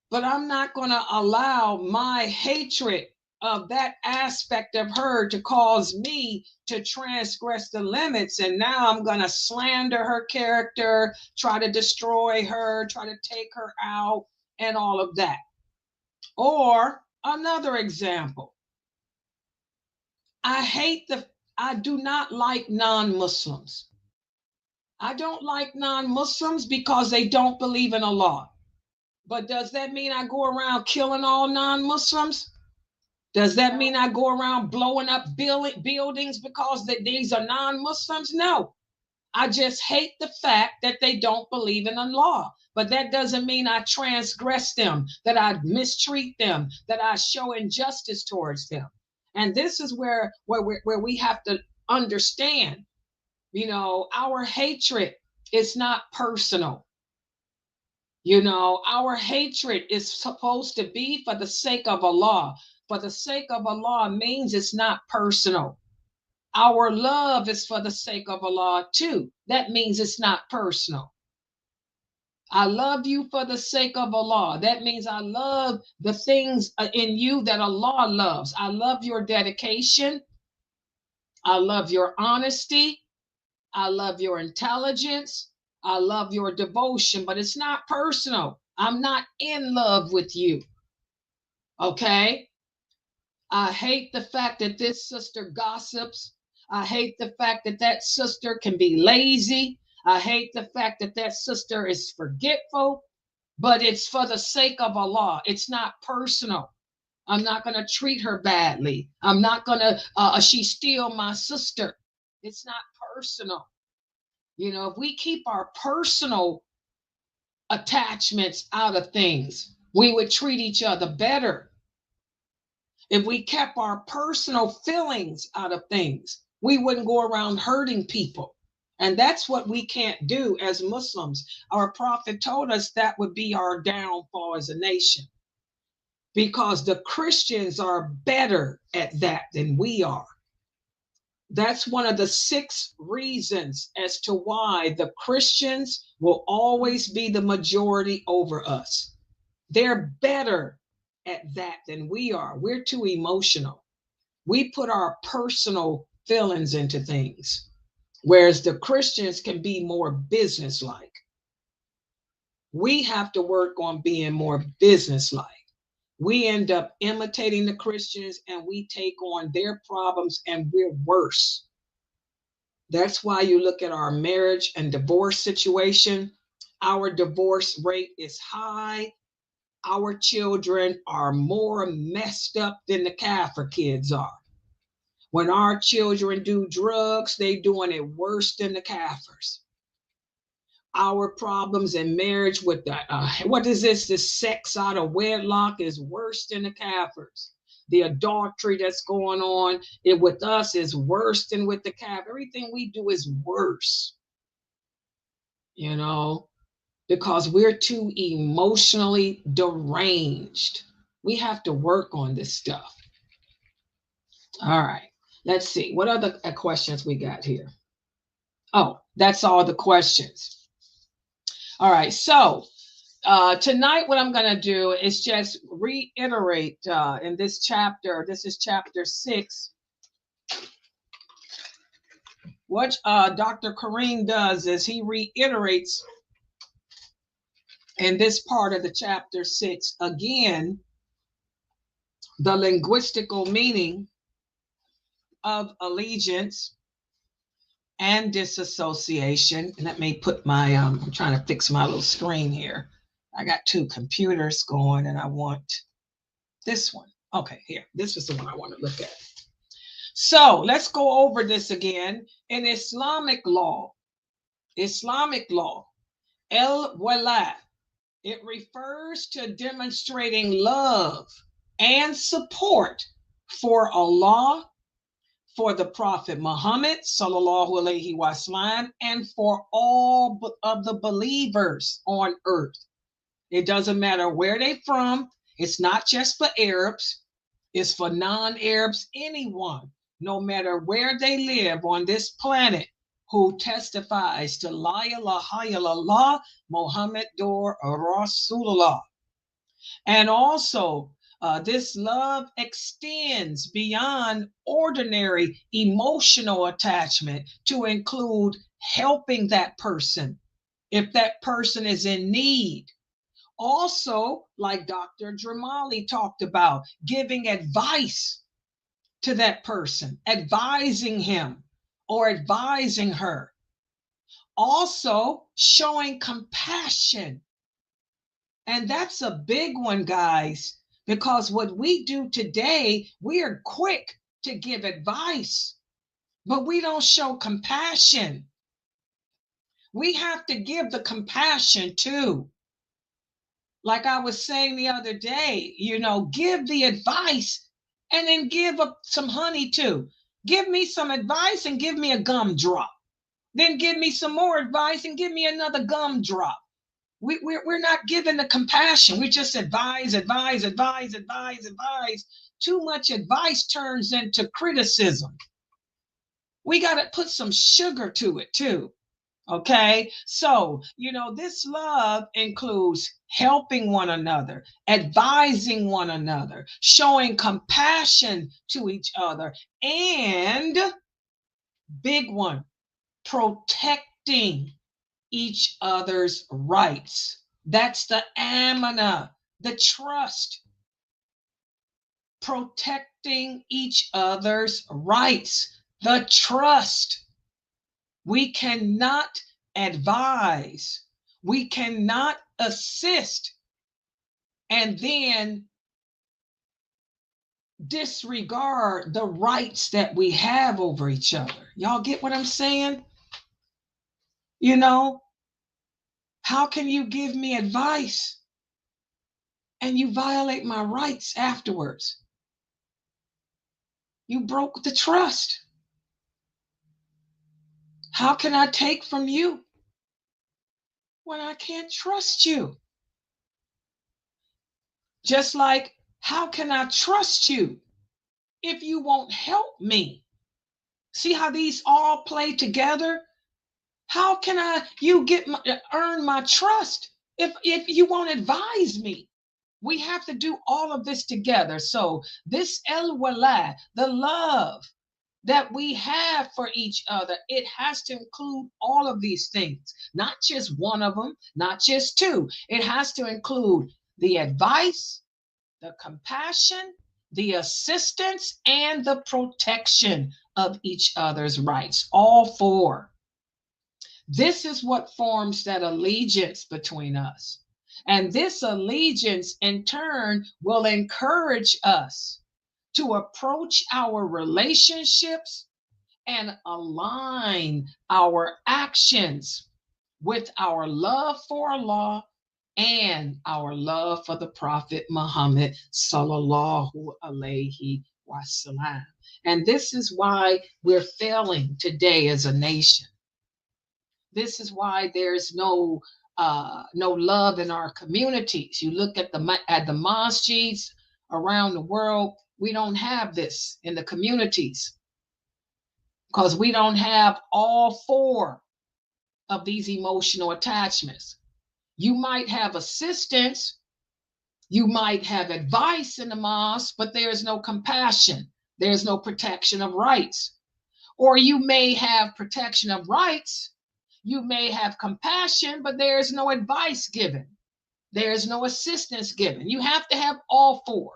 But I'm not going to allow my hatred of that aspect of her to cause me to transgress the limits. And now I'm going to slander her character, try to destroy her, try to take her out, and all of that. Or another example, I do not like non-Muslims. I don't like non-Muslims because they don't believe in Allah. But does that mean I go around killing all non-Muslims? Does that mean I go around blowing up buildings because these are non-Muslims? No. I just hate the fact that they don't believe in Allah. But that doesn't mean I transgress them, that I mistreat them, that I show injustice towards them. And this is where we have to understand, our hatred is not personal. Our hatred is supposed to be for the sake of Allah. For the sake of Allah means it's not personal. Our love is for the sake of Allah too. That means it's not personal. I love you for the sake of Allah. That means I love the things in you that Allah loves. I love your dedication. I love your honesty. I love your intelligence. I love your devotion, but it's not personal. I'm not in love with you. Okay? I hate the fact that this sister gossips. I hate the fact that that sister can be lazy. I hate the fact that that sister is forgetful, but it's for the sake of Allah. It's not personal. I'm not going to treat her badly. I'm not going to, she's still my sister. It's not personal. If we keep our personal attachments out of things, we would treat each other better. If we kept our personal feelings out of things, we wouldn't go around hurting people. And that's what we can't do as Muslims. Our prophet told us that would be our downfall as a nation, because the Christians are better at that than we are. That's one of the 6 reasons as to why the Christians will always be the majority over us. They're better at that than we are. We're too emotional. We put our personal feelings into things, whereas the Christians can be more businesslike. We have to work on being more businesslike. We end up imitating the Christians and we take on their problems and we're worse. That's why you look at our marriage and divorce situation. Our divorce rate is high. Our children are more messed up than the Kafir kids are. When our children do drugs, they're doing it worse than the Kafirs. Our problems in marriage with the sex out of wedlock is worse than the Kafirs. The adultery that's going on with us is worse than with the Kafir. Everything we do is worse, because we're too emotionally deranged. We have to work on this stuff. All right, let's see. What other questions we got here? Oh, that's all the questions. All right, so tonight what I'm going to do is just reiterate in this chapter. This is chapter 6. what Dr. Karim does is he reiterates in this part of the chapter 6 again the linguistical meaning of allegiance and disassociation. And let me put my I'm trying to fix my little screen here. I got two computers going and I want this one. Okay, here. This is the one I want to look at. So let's go over this again. In Islamic law, el-wala, it refers to demonstrating love and support for Allah, for the Prophet Muhammad, sallallahu alaihi wasallam, and for all of the believers on earth. It doesn't matter where they're from. It's not just for Arabs. It's for non-Arabs, anyone, no matter where they live on this planet, who testifies to La ilaha illallah Muhammadur Rasulullah. And also, this love extends beyond ordinary emotional attachment to include helping that person if that person is in need. Also, like Dr. Dramali talked about, giving advice to that person, advising him or advising her. Also, showing compassion. And that's a big one, guys, because what we do today, we are quick to give advice, but we don't show compassion. We have to give the compassion too. Like I was saying the other day, give the advice and then give up some honey too. Give me some advice and give me a gumdrop. Then give me some more advice and give me another gumdrop. We're not giving the compassion. We just advise. Too much advice turns into criticism. We got to put some sugar to it too. Okay, so, this love includes helping one another, advising one another, showing compassion to each other, and big one, protecting each other's rights. That's the amana, the trust. Protecting each other's rights, the trust. We cannot advise, we cannot assist, and then disregard the rights that we have over each other. Y'all get what I'm saying? How can you give me advice and you violate my rights afterwards? You broke the trust. How can I take from you when I can't trust you? Just like, how can I trust you if you won't help me? See how these all play together? How can you earn my trust if you won't advise me? We have to do all of this together. So this el-wala, the love that we have for each other, it has to include all of these things, not just one of them, not just two. It has to include the advice, the compassion, the assistance, and the protection of each other's rights, all four. This is what forms that allegiance between us. And this allegiance, in turn, will encourage us to approach our relationships and align our actions with our love for Allah and our love for the Prophet Muhammad sallallahu alaihi wasallam. And this is why we're failing today as a nation. This is why there's no love in our communities. You look at the masjids around the world, we don't have this in the communities because we don't have all four of these emotional attachments. You might have assistance, you might have advice in the mosque, but there is no compassion. There's no protection of rights. Or you may have protection of rights. You may have compassion, but there is no advice given. There is no assistance given. You have to have all four.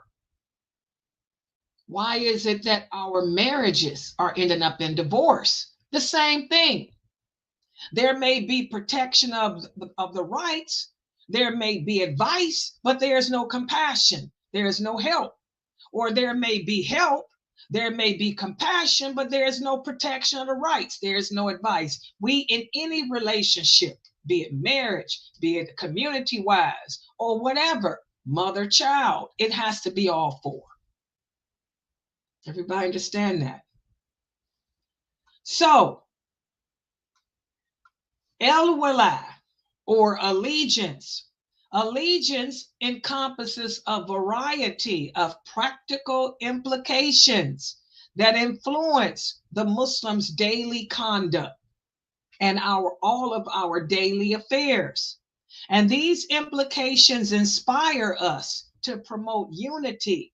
Why is it that our marriages are ending up in divorce? The same thing. There may be protection of the rights. There may be advice, but there is no compassion. There is no help. Or there may be help. There may be compassion, but there is no protection of the rights. There is no advice. We, in any relationship, be it marriage, be it community-wise, or whatever, mother-child, it has to be all four. Everybody understand that? So, El-Wala, or allegiance. Allegiance encompasses a variety of practical implications that influence the Muslim's daily conduct and all of our daily affairs. And these implications inspire us to promote unity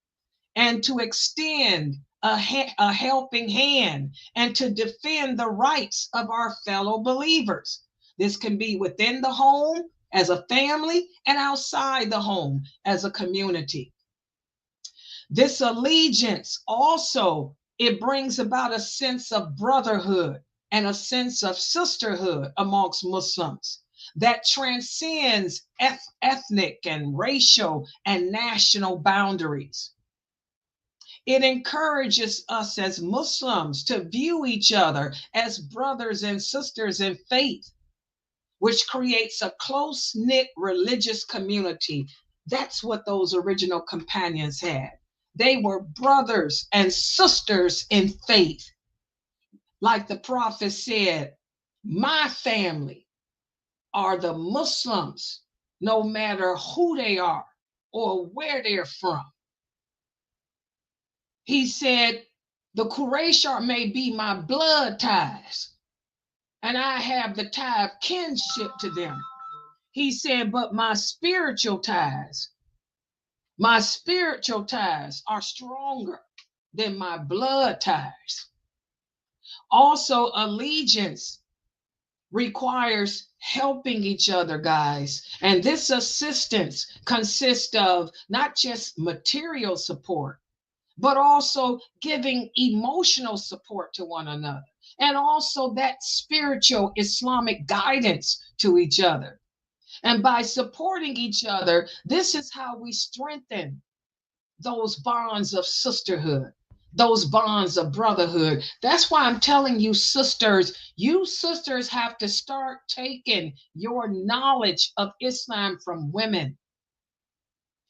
and to extend a helping hand and to defend the rights of our fellow believers. This can be within the home as a family and outside the home as a community. This allegiance also, it brings about a sense of brotherhood and a sense of sisterhood amongst Muslims that transcends ethnic and racial and national boundaries. It encourages us as Muslims to view each other as brothers and sisters in faith, which creates a close-knit religious community. That's what those original companions had. They were brothers and sisters in faith. Like the prophet said, my family are the Muslims, no matter who they are or where they're from. He said, the Quraysh may be my blood ties, and I have the tie of kinship to them. He said, but my spiritual ties are stronger than my blood ties. Also, allegiance requires helping each other, guys. And this assistance consists of not just material support, but also giving emotional support to one another, and also that spiritual Islamic guidance to each other. And by supporting each other, this is how we strengthen those bonds of sisterhood, those bonds of brotherhood. That's why I'm telling you sisters have to start taking your knowledge of Islam from women.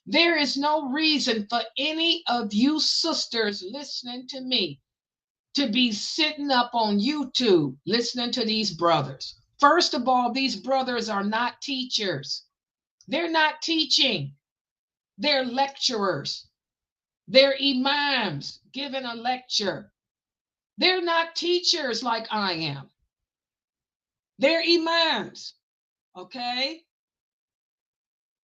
There is no reason for any of you sisters listening to me to be sitting up on YouTube listening to these brothers. First of all, these brothers are not teachers. They're not teaching. They're lecturers. They're imams giving a lecture. They're not teachers like I am. They're imams, okay?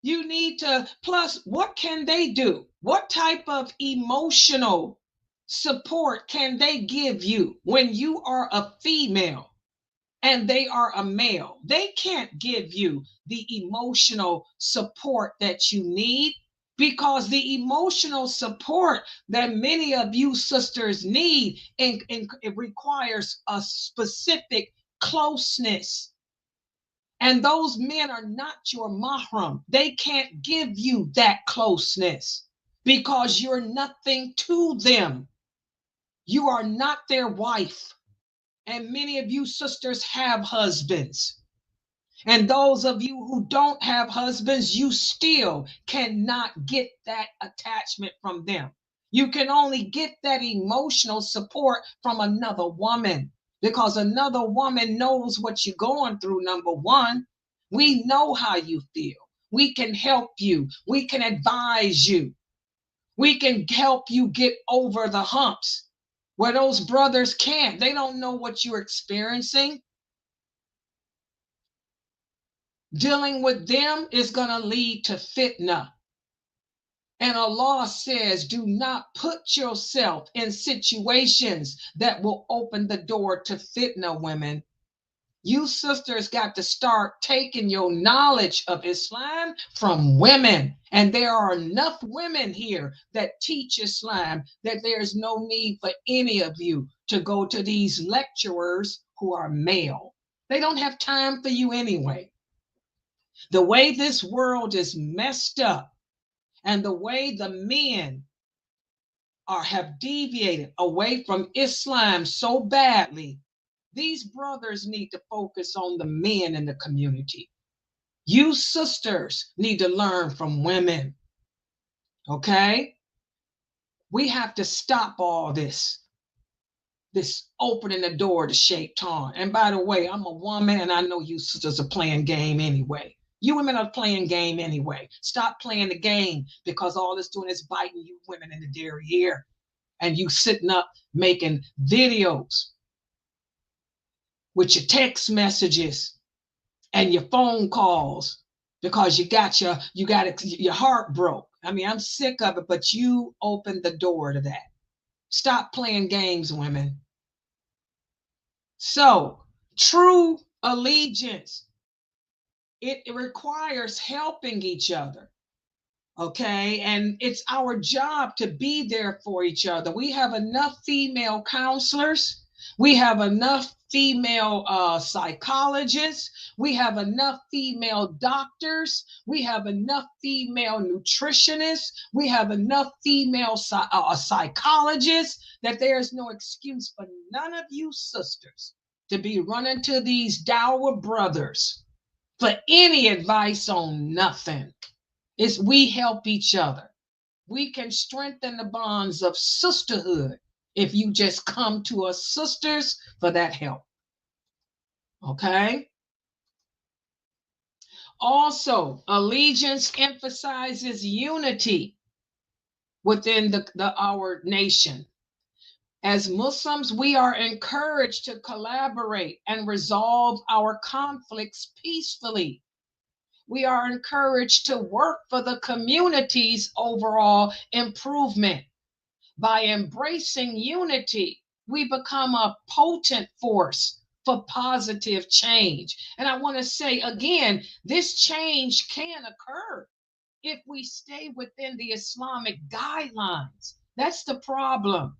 You need to, plus, what can they do? What type of emotional support can they give you when you are a female and they are a male? They can't give you the emotional support that you need, because the emotional support that many of you sisters need, and it requires a specific closeness. And those men are not your mahram. They can't give you that closeness because you're nothing to them. You are not their wife. And many of you sisters have husbands. And those of you who don't have husbands, you still cannot get that attachment from them. You can only get that emotional support from another woman, because another woman knows what you're going through. Number one, we know how you feel. We can help you. We can advise you. We can help you get over the humps where those brothers can't. They don't know what you're experiencing. Dealing with them is going to lead to fitna. And Allah says, do not put yourself in situations that will open the door to fitna, women. You sisters got to start taking your knowledge of Islam from women. And there are enough women here that teach Islam that there's no need for any of you to go to these lecturers who are male. They don't have time for you anyway. The way this world is messed up, and the way the men have deviated away from Islam so badly, these brothers need to focus on the men in the community. You sisters need to learn from women. Okay? We have to stop all this opening the door to Shaitan. And by the way, I'm a woman, and I know you sisters are playing game anyway. You women are playing game anyway. Stop playing the game, because all it's doing is biting you women in the dairy ear. And you sitting up making videos with your text messages and your phone calls because you got your heart broke. I mean, I'm sick of it, but you opened the door to that. Stop playing games, women. So, true allegiance, it requires helping each other. Okay, and it's our job to be there for each other. We have enough female counselors. We have enough female psychologists. We have enough female doctors. We have enough female nutritionists. We have enough female psychologists that there's no excuse for none of you sisters to be running to these dour brothers for any advice on nothing. It's we help each other. We can strengthen the bonds of sisterhood if you just come to us sisters for that help. Okay? Also, allegiance emphasizes unity within our nation. As Muslims, we are encouraged to collaborate and resolve our conflicts peacefully. We are encouraged to work for the community's overall improvement. By embracing unity, we become a potent force for positive change. And I want to say again, this change can occur if we stay within the Islamic guidelines. That's the problem.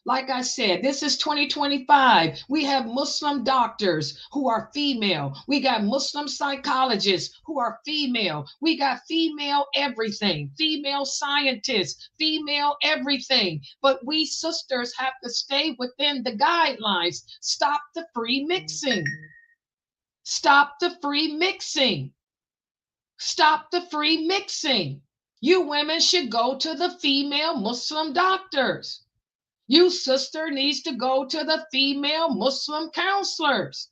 Like I said, this is 2025. We have Muslim doctors who are female. We got Muslim psychologists who are female. We got female everything, female scientists, female everything. But we sisters have to stay within the guidelines. Stop the free mixing. Stop the free mixing. Stop the free mixing. You women should go to the female Muslim doctors. You sister needs to go to the female Muslim counselors.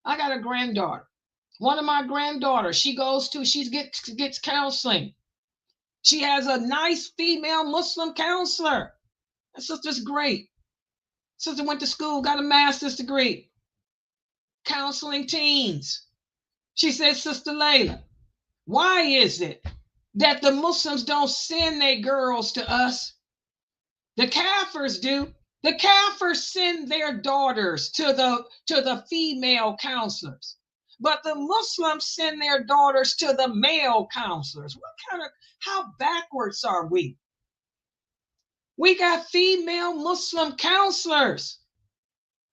I got a granddaughter. One of my granddaughters, she gets counseling. She has a nice female Muslim counselor. That sister's great. Sister went to school, got a master's degree. Counseling teens. She said, Sister Laila, why is it that the Muslims don't send their girls to us? The Kafirs do. The Kafirs send their daughters to the female counselors, but the Muslims send their daughters to the male counselors. How backwards are we? We got female Muslim counselors.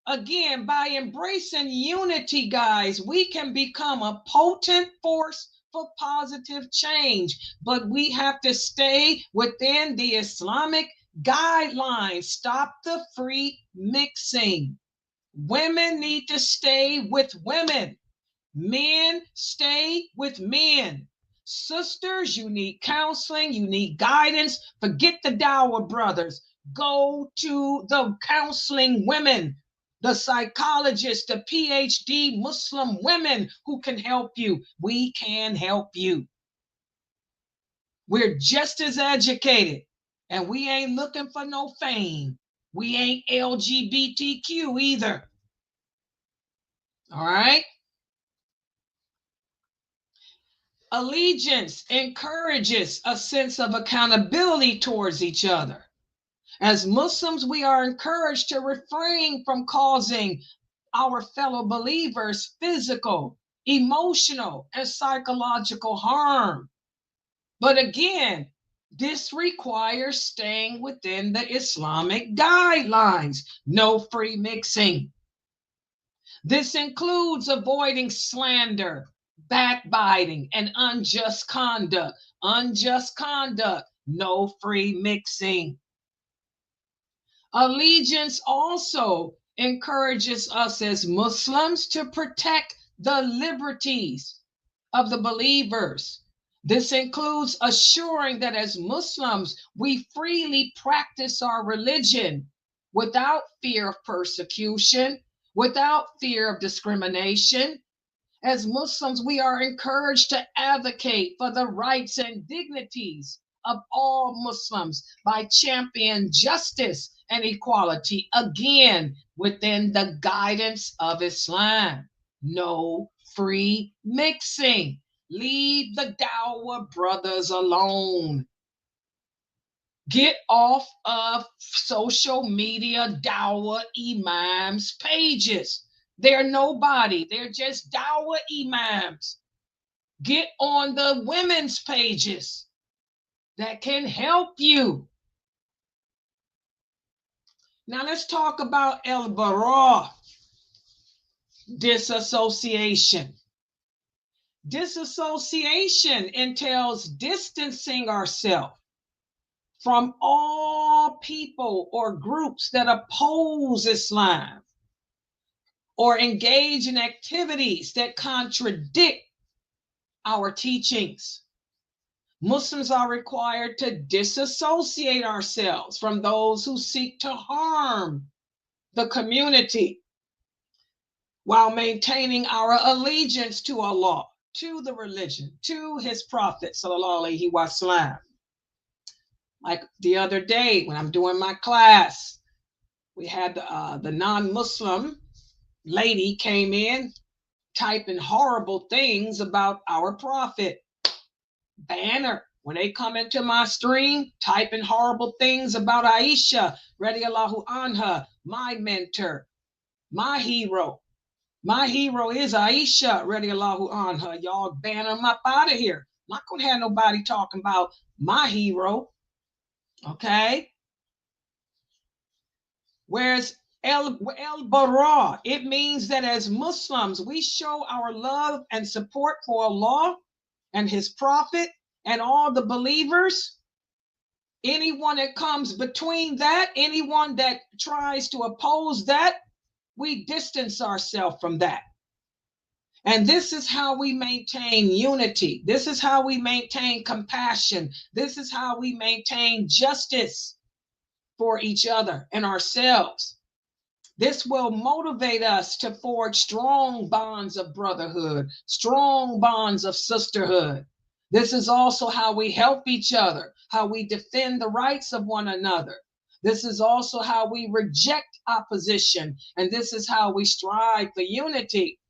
Again, by embracing unity, guys, we can become a potent force for positive change, but we have to stay within the Islamic guidelines. Stop the free mixing. Women need to stay with women. Men stay with men. Sisters, you need counseling, you need guidance. Forget the dour brothers. Go to the counseling women, the psychologists, the PhD Muslim women who can help you. We can help you. We're just as educated. And we ain't looking for no fame. We ain't LGBTQ either. All right? Allegiance encourages a sense of accountability towards each other. As Muslims, we are encouraged to refrain from causing our fellow believers physical, emotional, and psychological harm. But again, this requires staying within the Islamic guidelines. No free mixing. This includes avoiding slander, backbiting, and unjust conduct. Unjust conduct, no free mixing. Allegiance also encourages us as Muslims to protect the liberties of the believers. This includes assuring that as Muslims, we freely practice our religion without fear of persecution, without fear of discrimination. As Muslims, we are encouraged to advocate for the rights and dignities of all Muslims by championing justice and equality, again, within the guidance of Islam. No free mixing. Leave the Dawah brothers alone. Get off of social media Dawah imams pages. They're nobody. They're just Dawah imams. Get on the women's pages that can help you. Now let's talk about al-bara, disassociation. Disassociation entails distancing ourselves from all people or groups that oppose Islam or engage in activities that contradict our teachings. Muslims are required to disassociate ourselves from those who seek to harm the community while maintaining our allegiance to Allah, to the religion, to his prophet, sallallahu alaihi wasallam. Like the other day when I'm doing my class, we had the non-Muslim lady came in typing horrible things about our prophet. Banner. When they come into my stream, typing horrible things about Aisha, radiallahu anha, my mentor, my hero. My hero is Aisha, radiallahu anha. Y'all ban them up out of here. I'm not going to have nobody talking about my hero. Okay? Whereas al-bara, it means that as Muslims, we show our love and support for Allah and his prophet and all the believers. Anyone that comes between that, anyone that tries to oppose that, we distance ourselves from that. And this is how we maintain unity. This is how we maintain compassion. This is how we maintain justice for each other and ourselves. This will motivate us to forge strong bonds of brotherhood, strong bonds of sisterhood. This is also how we help each other, how we defend the rights of one another. This is also how we reject opposition, and this is how we strive for unity.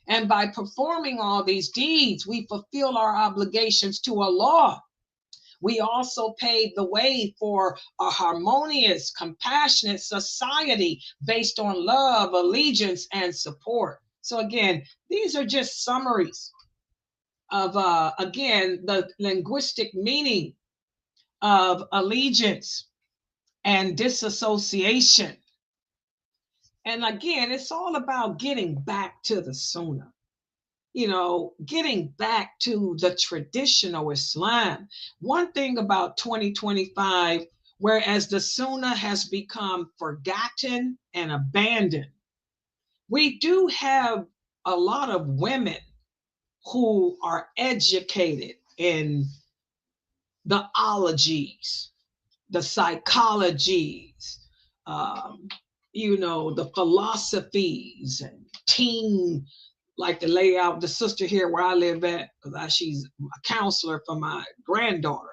And by performing all these deeds, we fulfill our obligations to Allah. We also pave the way for a harmonious, compassionate society based on love, allegiance, and support. So again, these are just summaries of, again, the linguistic meaning of allegiance and disassociation. And again, it's all about getting back to the Sunnah. You know, getting back to the traditional Islam. One thing about 2025, whereas the Sunnah has become forgotten and abandoned, we do have a lot of women who are educated in the ologies, the psychologies, the philosophies and teen, like to lay out the sister here where I live at, because she's a counselor for my granddaughter.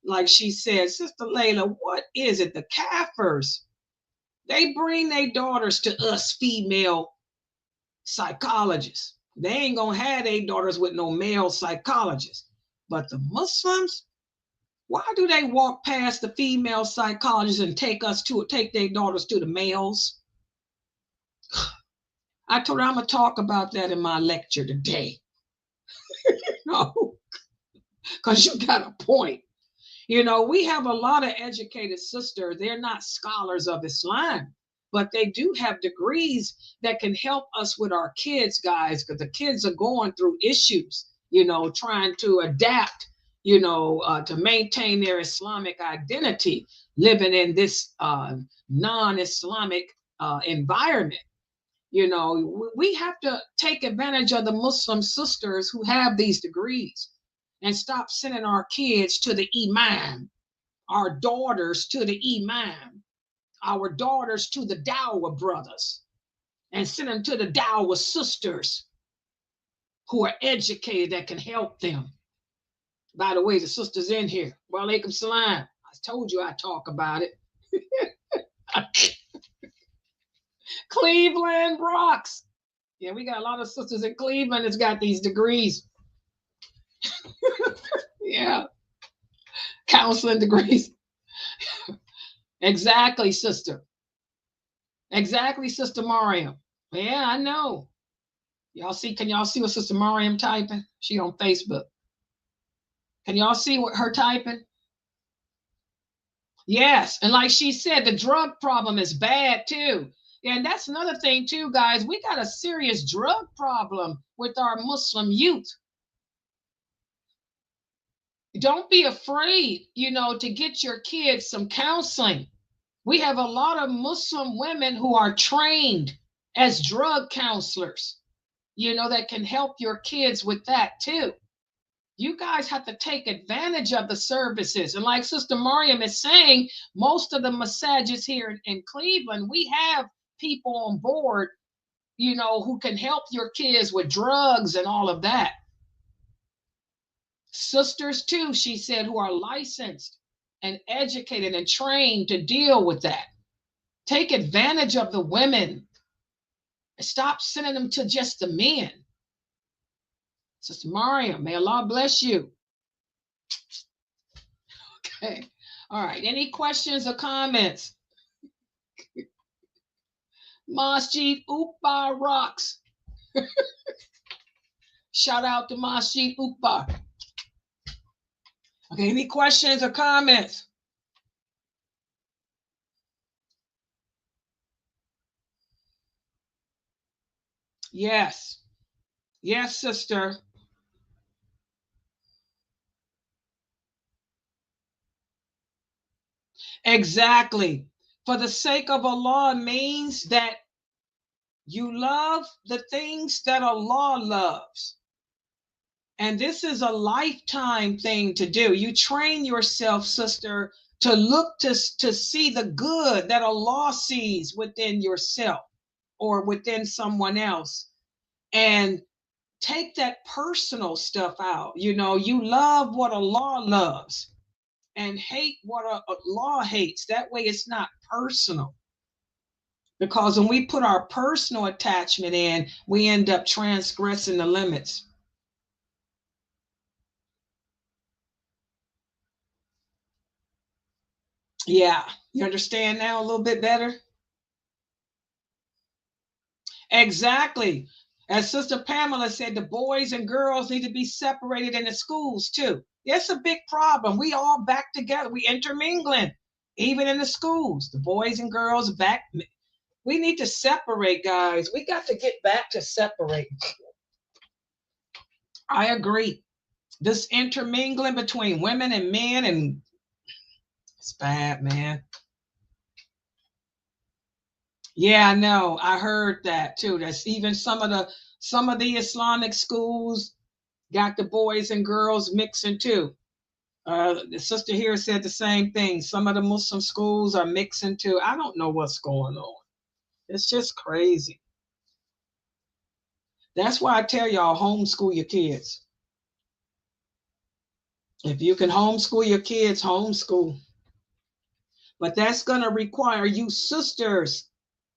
Like she said, Sister Laila, what is it? The Kafirs, they bring their daughters to us female psychologists. They ain't gonna have their daughters with no male psychologist. But the Muslims, why do they walk past the female psychologists and take their daughters to the males? I told her I'm gonna talk about that in my lecture today. No, because you got a point. We have a lot of educated sisters. They're not scholars of Islam, but they do have degrees that can help us with our kids, guys, because the kids are going through issues, trying to adapt, to maintain their Islamic identity, living in this non-Islamic environment. We have to take advantage of the Muslim sisters who have these degrees and stop sending our kids to the imam, our daughters to the imam, our daughters to the dawah brothers, and send them to the dawah sisters who are educated that can help them. By the way, the sisters in here, wa alaikum salam. I told you I'd talk about it. Cleveland rocks. Yeah, we got a lot of sisters in Cleveland that's got these degrees. Yeah, counseling degrees. Exactly, sister. Exactly, Sister Mariam. Yeah, I know. Can y'all see what Sister Mariam typing? She on Facebook. Can y'all see what her typing? Yes, and like she said, the drug problem is bad too. And that's another thing too, guys. We got a serious drug problem with our Muslim youth. Don't be afraid, to get your kids some counseling. We have a lot of Muslim women who are trained as drug counselors, that can help your kids with that too. You guys have to take advantage of the services. And like Sister Mariam is saying, most of the masajids here in Cleveland, we have people on board, who can help your kids with drugs and all of that. Sisters too, she said, who are licensed and educated and trained to deal with that. Take advantage of the women. Stop sending them to just the men. Sister Mariam, may Allah bless you. Okay. All right. Any questions or comments? Masjid Ukbar rocks. Shout out to Masjid Ukbar. Okay. Any questions or comments? Yes. Yes, sister. Exactly. For the sake of Allah means that you love the things that Allah loves. And this is a lifetime thing to do. You train yourself, sister, to look to see the good that Allah sees within yourself or within someone else. And take that personal stuff out. You love what Allah loves and hate what Allah hates. That way it's not personal. Because when we put our personal attachment in, we end up transgressing the limits. Yeah, you understand now a little bit better? Exactly. As Sister Pamela said, the boys and girls need to be separated in the schools too. It's a big problem. We all back together. We intermingling, even in the schools. The boys and girls back. We need to separate, guys. We got to get back to separating. I agree. This intermingling between women and men, and it's bad, man. Yeah, I know. I heard that too. That's even some of the Islamic schools got the boys and girls mixing too. The sister here said the same thing. Some of the Muslim schools are mixing too. I don't know what's going on. It's just crazy. That's why I tell y'all, homeschool your kids. If you can homeschool your kids, homeschool. But that's going to require you sisters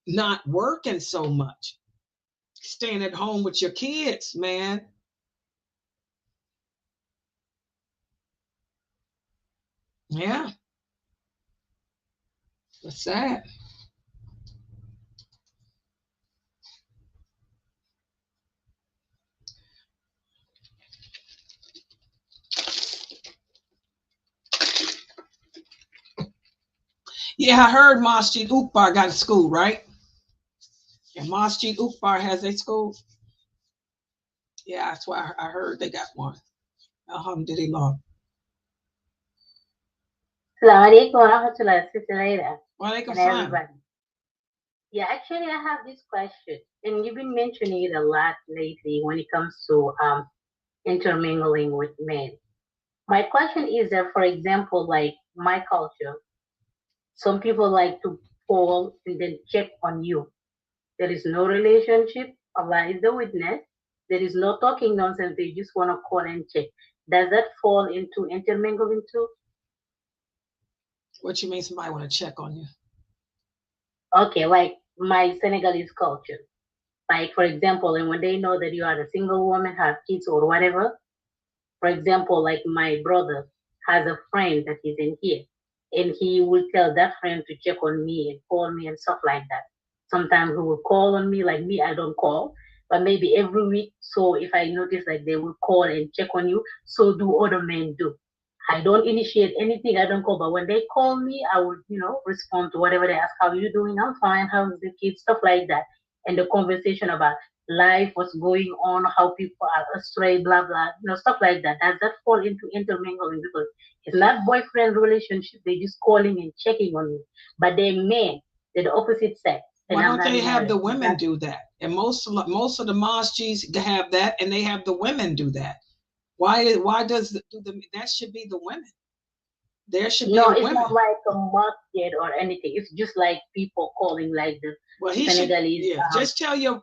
not working so much. staying at home with your kids, man. Yeah, it's sad. Yeah, I heard Masjid Ukbar got a school, right? And Masjid Ukbar has a school. Yeah, that's why I heard they got one. Alhamdulillah. Assalamualaikum warahmatullahi wabarakatuh Walaikum and salam. everybody. Yeah, actually, I have this question, and you've been mentioning it a lot lately when it comes to intermingling with men. My question is that, for example, like my culture, some people like to call and then check on you. There is no relationship. Allah is the witness. There is no talking nonsense. They just want to call and check. Does that fall into intermingling too? What you mean somebody want to check on you? Okay, like my Senegalese culture. Like, for example, and when they know that you are a single woman, have kids or whatever, for example, like my brother has a friend that is in here, and he will tell that friend to check on me and call me and stuff like that. Sometimes he will call on me, like me, I don't call, but maybe every week. So if I notice like they will call and check on you, so do other men do. I don't initiate anything, I don't call, but when they call me, I would, respond to whatever they ask. How are you doing? I'm fine. How's the kids? Stuff like that. And the conversation about life, what's going on, how people are astray, blah blah, stuff like that. Does that fall into intermingling? Because it's not boyfriend relationship. They just calling and checking on me, but they're men, they're the opposite sex. And Why I'm don't not they have married. the women do that? And most of the masjids have that, and they have the women do that. Why does that should be the women? There should be No, a it's women. not like a masjid or anything. It's just like people calling, like the Well, he should. Senegalese. Yeah, just tell your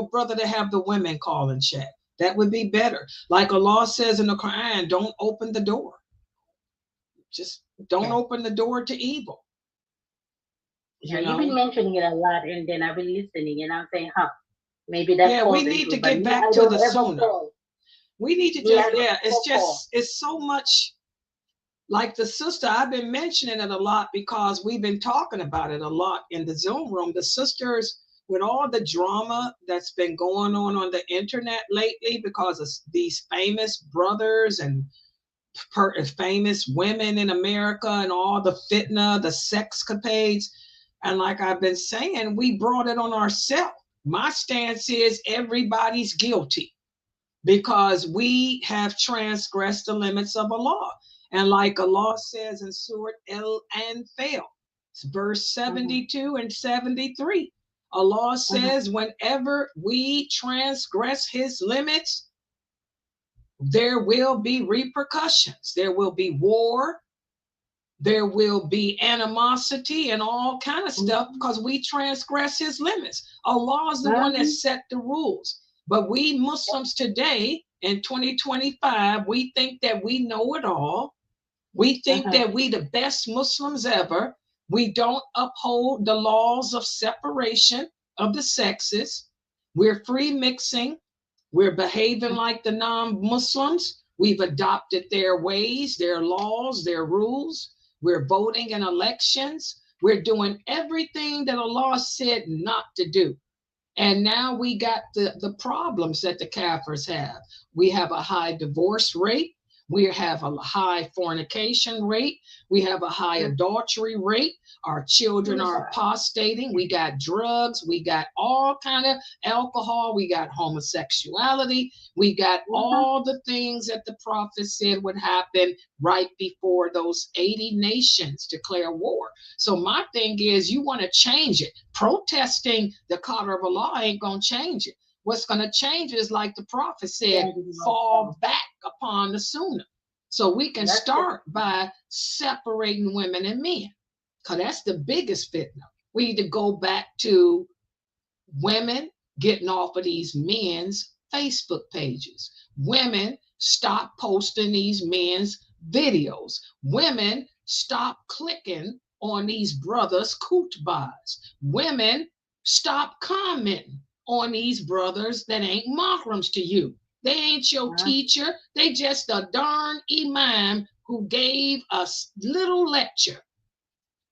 brother to have the women call and check. That would be better. Like Allah says in the Quran, don't open the door. Just don't open the door to evil. Yeah, you've been mentioning it a lot, and then I've been listening, and I'm saying, maybe that Yeah, falls we need into to it. But get me, back I to don't the ever Sunnah. call. We need to Me, I just, don't yeah, ever call. it's so much. Like the sister, I've been mentioning it a lot because we've been talking about it a lot in the Zoom room. The sisters, with all the drama that's been going on the internet lately because of these famous brothers and famous women in America and all the fitna, the sexcapades. And like I've been saying, we brought it on ourselves. My stance is everybody's guilty because we have transgressed the limits of Allah. And like Allah says in Surah Al-Anfal, verse 72 and 73, Allah says, whenever we transgress his limits, there will be repercussions. There will be war. There will be animosity and all kind of stuff because we transgress his limits. Allah is the one that set the rules. But we Muslims today in 2025, we think that we know it all. We think that we the best Muslims ever. We don't uphold the laws of separation of the sexes. We're free mixing. We're behaving like the non-Muslims. We've adopted their ways, their laws, their rules. We're voting in elections. We're doing everything that Allah said not to do. And now we got the problems that the Kafirs have. We have a high divorce rate. We have a high fornication rate. We have a high adultery rate. Our children are apostating. We got drugs. We got all kind of alcohol. We got homosexuality. We got all the things that the prophet said would happen right before those 80 nations declare war. So my thing is, you want to change it. Protesting the Qadr of Allah ain't going to change it. What's going to change is, like the prophet said, fall back upon the Sunnah. So we can start by separating women and men, because that's the biggest fitna. We need to go back to women getting off of these men's Facebook pages. Women, stop posting these men's videos. Women, stop clicking on these brothers' khutbahs. Women, stop commenting on these brothers that ain't mahrams to you. They ain't your teacher. They just a darn imam who gave a little lecture.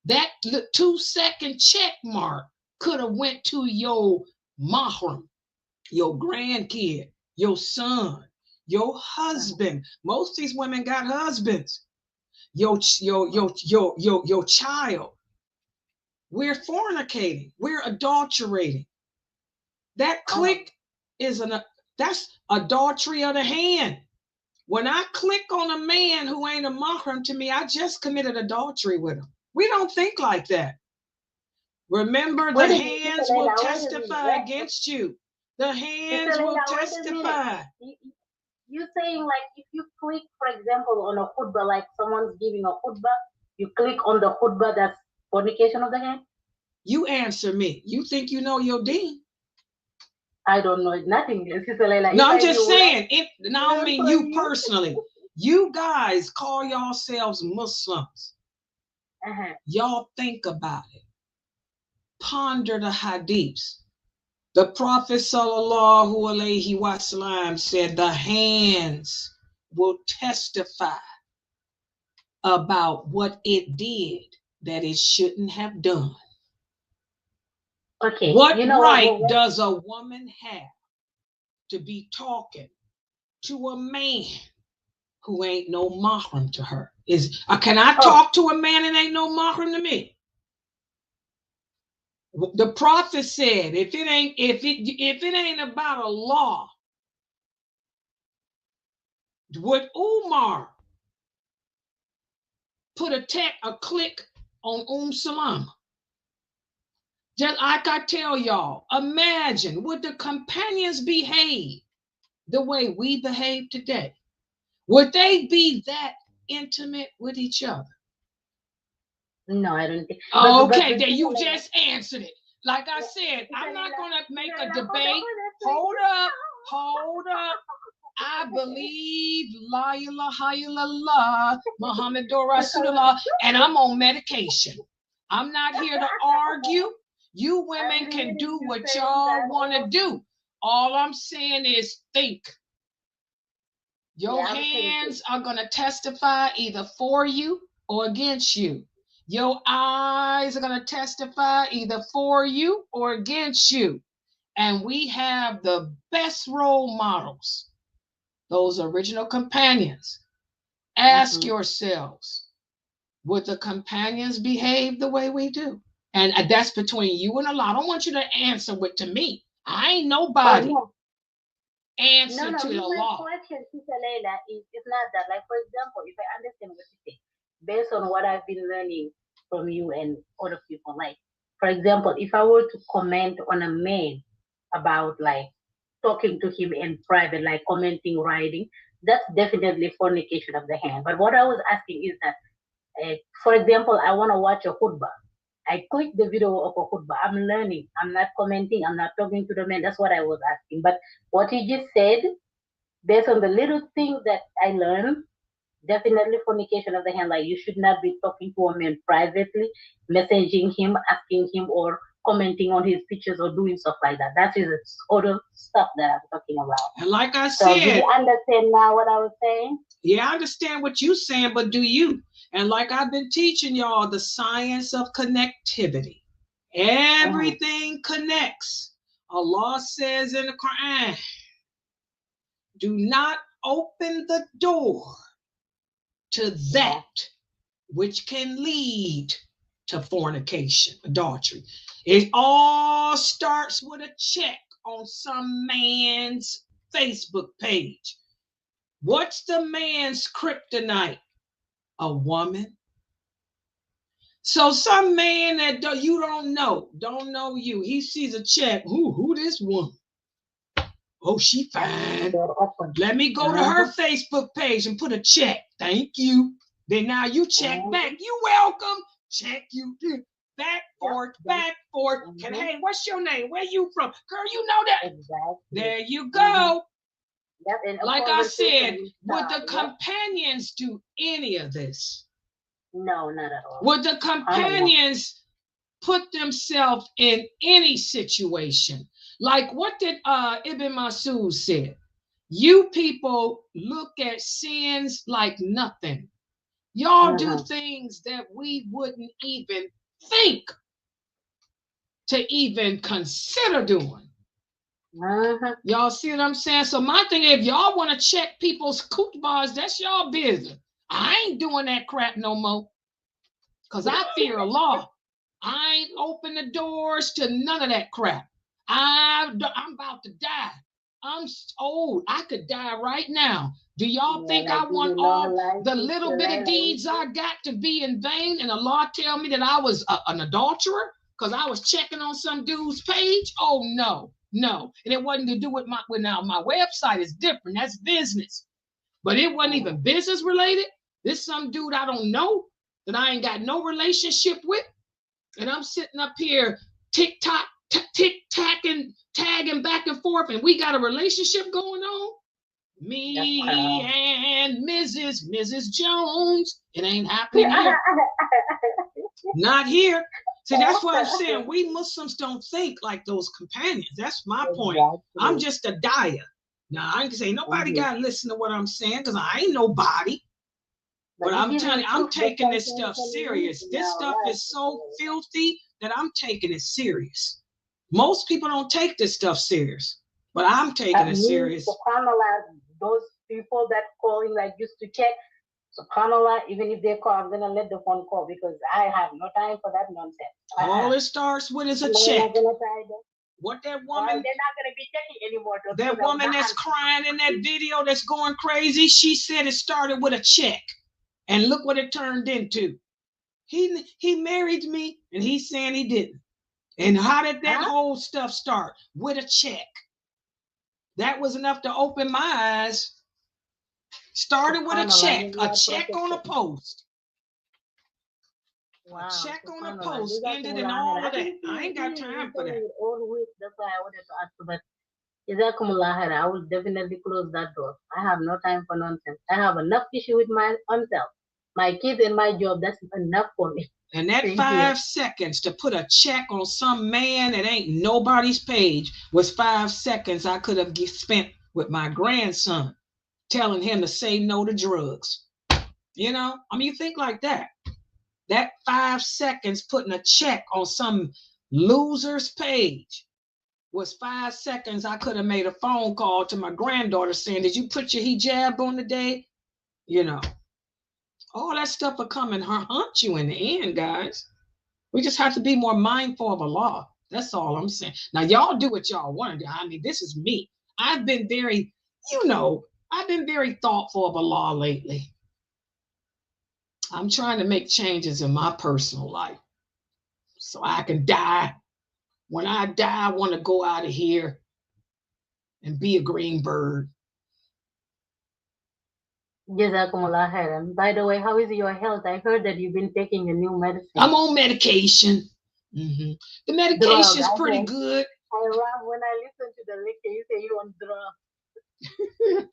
That 2-second check mark could have went to your mahram, your grandkid, your son, your husband. Most of these women got husbands. Your child. We're fornicating. We're adulterating. That click is that's adultery of the hand. When I click on a man who ain't a mahram to me, I just committed adultery with him. We don't think like that. Remember, the hands will testify against you. The hands will testify. You saying like if you click, for example, on a khutbah, like someone's giving a khutbah, you click on the khutbah, that's fornication of the hand? You answer me. You think you know your deen? I don't know nothing. No, I'm just saying. I mean you personally. You guys call yourselves Muslims. Y'all think about it. Ponder the hadiths. The Prophet sallallahu alaihi wasallam said the hands will testify about what it did that it shouldn't have done. Okay. What right does a woman have to be talking to a man who ain't no mahram to her? Can I talk to a man that ain't no mahram to me? The Prophet said, if it ain't about a law, would Umar put a click on Salama? Just like I tell y'all, imagine, would the companions behave the way we behave today? Would they be that intimate with each other? No, I don't think. Okay, then you just answered it. Like I said, I'm not going to make a debate. Hold up. I believe La ilaha illallah, Muhammadur Rasulullah, and I'm on medication. I'm not here to argue. You women can do what y'all want to do. All I'm saying is think. Your hands are going to testify either for you or against you. Your eyes are going to testify either for you or against you. And we have the best role models, those original companions. Ask yourselves, would the companions behave the way we do? And that's between you and Allah. I don't want you to answer to me. I ain't nobody. Answer to the law. My question, Sister Laila, is not that. Like, for example, if I understand what you say, based on what I've been learning from you and other people, like, for example, if I were to comment on a man about, like, talking to him in private, like commenting, writing, that's definitely fornication of the hand. But what I was asking is that, for example, I want to watch a khutbah. I click the video of a khutbah. I'm learning. I'm not commenting. I'm not talking to the man. That's what I was asking. But what you just said, based on the little things that I learned, definitely fornication of the hand. Like, you should not be talking to a man privately, messaging him, asking him, or commenting on his pictures or doing stuff like that. That is other stuff that I'm talking about. And like I So said, do you understand now what I was saying? Yeah, I understand what you're saying, but do you? And like I've been teaching y'all, the science of connectivity. Everything connects. Allah says in the Quran, do not open the door to that which can lead to fornication, adultery. It all starts with a check on some man's Facebook page. What's the man's kryptonite? A woman. So some man that you don't know you. He sees a check. Who this woman? Oh, she fine. Let me go to her Facebook page and put a check. Thank you. Then now you check back. You welcome. Check you. Back forth. Hey, what's your name? Where you from? Girl, you know that. Exactly. There you go. Yep, like I said, would the companions do any of this? No, not at all. Would the companions put themselves in any situation Like what did Ibn Masud said? You people look at sins like nothing. Y'all do things that we wouldn't even think to even consider doing. Y'all see what I'm saying? So my thing, if y'all want to check people's coot bars, that's y'all business. I ain't doing that crap no more. Because I fear Allah. I ain't open the doors to none of that crap. I'm about to die. I'm old. I could die right now. Do y'all think I want all the little bit of deeds I got to be in vain? And Allah tell me that I was an adulterer because I was checking on some dude's page? Oh, no. And it wasn't to do with my website is different. That's business. But it wasn't even business related. This some dude I don't know that I ain't got no relationship with. And I'm sitting up here tagging back and forth, and we got a relationship going on. Me and Mrs. Jones. It ain't happening here. Not here. See, that's what I'm saying. We Muslims don't think like those companions. That's my point. I'm just a dyer. Now, I can say nobody got to listen to what I'm saying because I ain't nobody. But I'm telling you, I'm taking this stuff serious. This stuff is so filthy that I'm taking it serious. Most people don't take this stuff serious, but I'm taking it serious. Those people that calling like used to check, subhanAllah, even if they call, I'm gonna let the phone call because I have no time for that nonsense. All it starts with is a check. What that woman, they're not gonna be checking anymore. That woman that's crying in that video that's going crazy, she said it started with a check. And look what it turned into. He married me, and he's saying he didn't. And how did that whole stuff start? With a check. That was enough to open my eyes. Started with a check on a post. Wow. A check on a post ended in all of that. I ain't got time for that. That's why I wanted to ask you, but I will definitely close that door. I have no time for nonsense. I have enough issue with my own self. My kids and my job, that's enough for me. And that 5 seconds to put a check on some man that ain't nobody's page was 5 seconds I could have spent with my grandson telling him to say no to drugs. You know, I mean, you think like that. That 5 seconds putting a check on some loser's page was 5 seconds I could have made a phone call to my granddaughter saying, did you put your hijab on today? You know. All that stuff will come and haunt you in the end, guys. We just have to be more mindful of Allah. That's all I'm saying. Now, y'all do what y'all want to do. I mean, this is me. I've been very thoughtful of Allah lately. I'm trying to make changes in my personal life so I can die. When I die, I want to go out of here and be a green bird. Jazakumullah khairan. By the way, how is your health? I heard that you've been taking a new medicine. I'm on medication. Mm-hmm. The medication is pretty good. When I listen to the lecture, you say you're on drugs.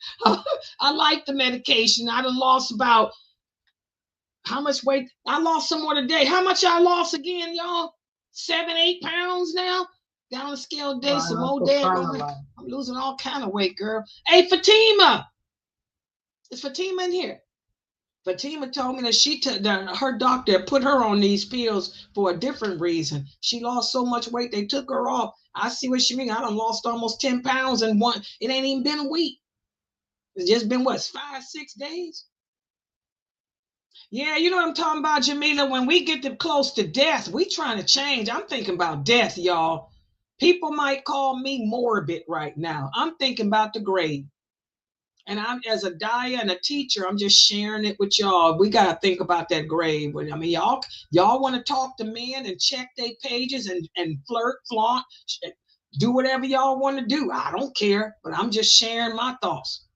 I like the medication. I done lost about how much weight? I lost some more today. How much I lost again, y'all? 7-8 pounds now? Down the scale today, some more day. I'm losing all kind of weight, girl. Hey, Fatima. Is Fatima in here? Fatima told me that her doctor put her on these pills for a different reason. She lost so much weight, they took her off. I see what she means. I done lost almost 10 pounds in one. It ain't even been a week. It's just been, 5-6 days? Yeah, you know what I'm talking about, Jamila? When we get close to death, we trying to change. I'm thinking about death, y'all. People might call me morbid right now. I'm thinking about the grave. And I'm, as a dyer and a teacher, I'm just sharing it with y'all. We got to think about that grave. I mean, y'all want to talk to men and check their pages and flirt, flaunt, do whatever y'all want to do. I don't care, but I'm just sharing my thoughts.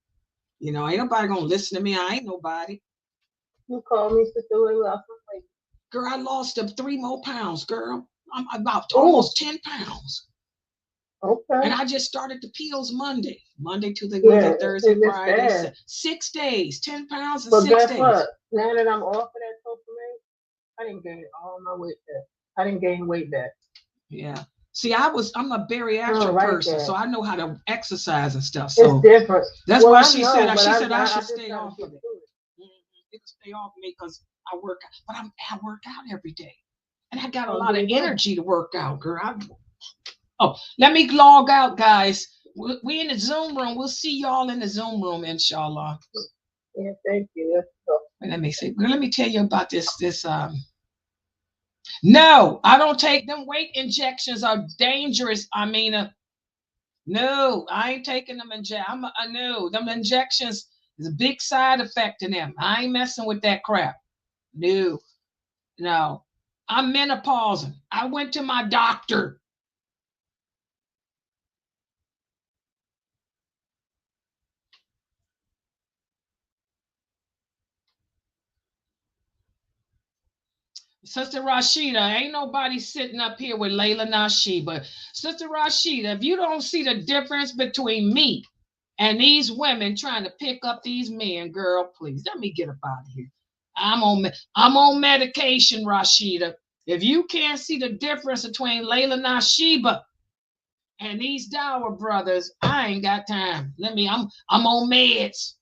You know, ain't nobody going to listen to me. I ain't nobody. You call me sister. Girl, I lost 3 more pounds, girl. I'm about almost 10 pounds. Okay. And I just started the pills Monday, Tuesday, Wednesday, Thursday, Friday, 6 days, 10 pounds in 6 days. But guess what? Now that I'm off of that supplement, I didn't gain all my weight back. I didn't gain weight back. Yeah. See, I'm a bariatric person, so I know how to exercise and stuff. So it's different. that's Well, why I she know, said but I I should just stay gotta off get of it. through it. It can stay off me because I work, but I work out every day, and I got a Oh, lot there of you go. energy to work out, girl. Oh, let me log out, guys. We in the Zoom room. We'll see y'all in the Zoom room, inshallah. Yeah, thank you. Let's go. Let me see. Let me tell you about this. No, I don't take them. Weight injections are dangerous. I mean, no, I ain't taking them no, them injections is a big side effect in them. I ain't messing with that crap. No, no. I'm menopausing. I went to my doctor. Sister Rashida, ain't nobody sitting up here with Laila Nasheeba. Sister Rashida, if you don't see the difference between me and these women trying to pick up these men, girl, please let me get up out of here. I'm on medication, Rashida. If you can't see the difference between Laila Nasheeba and these Dower brothers, I ain't got time. I'm on meds.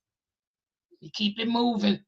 You keep it moving.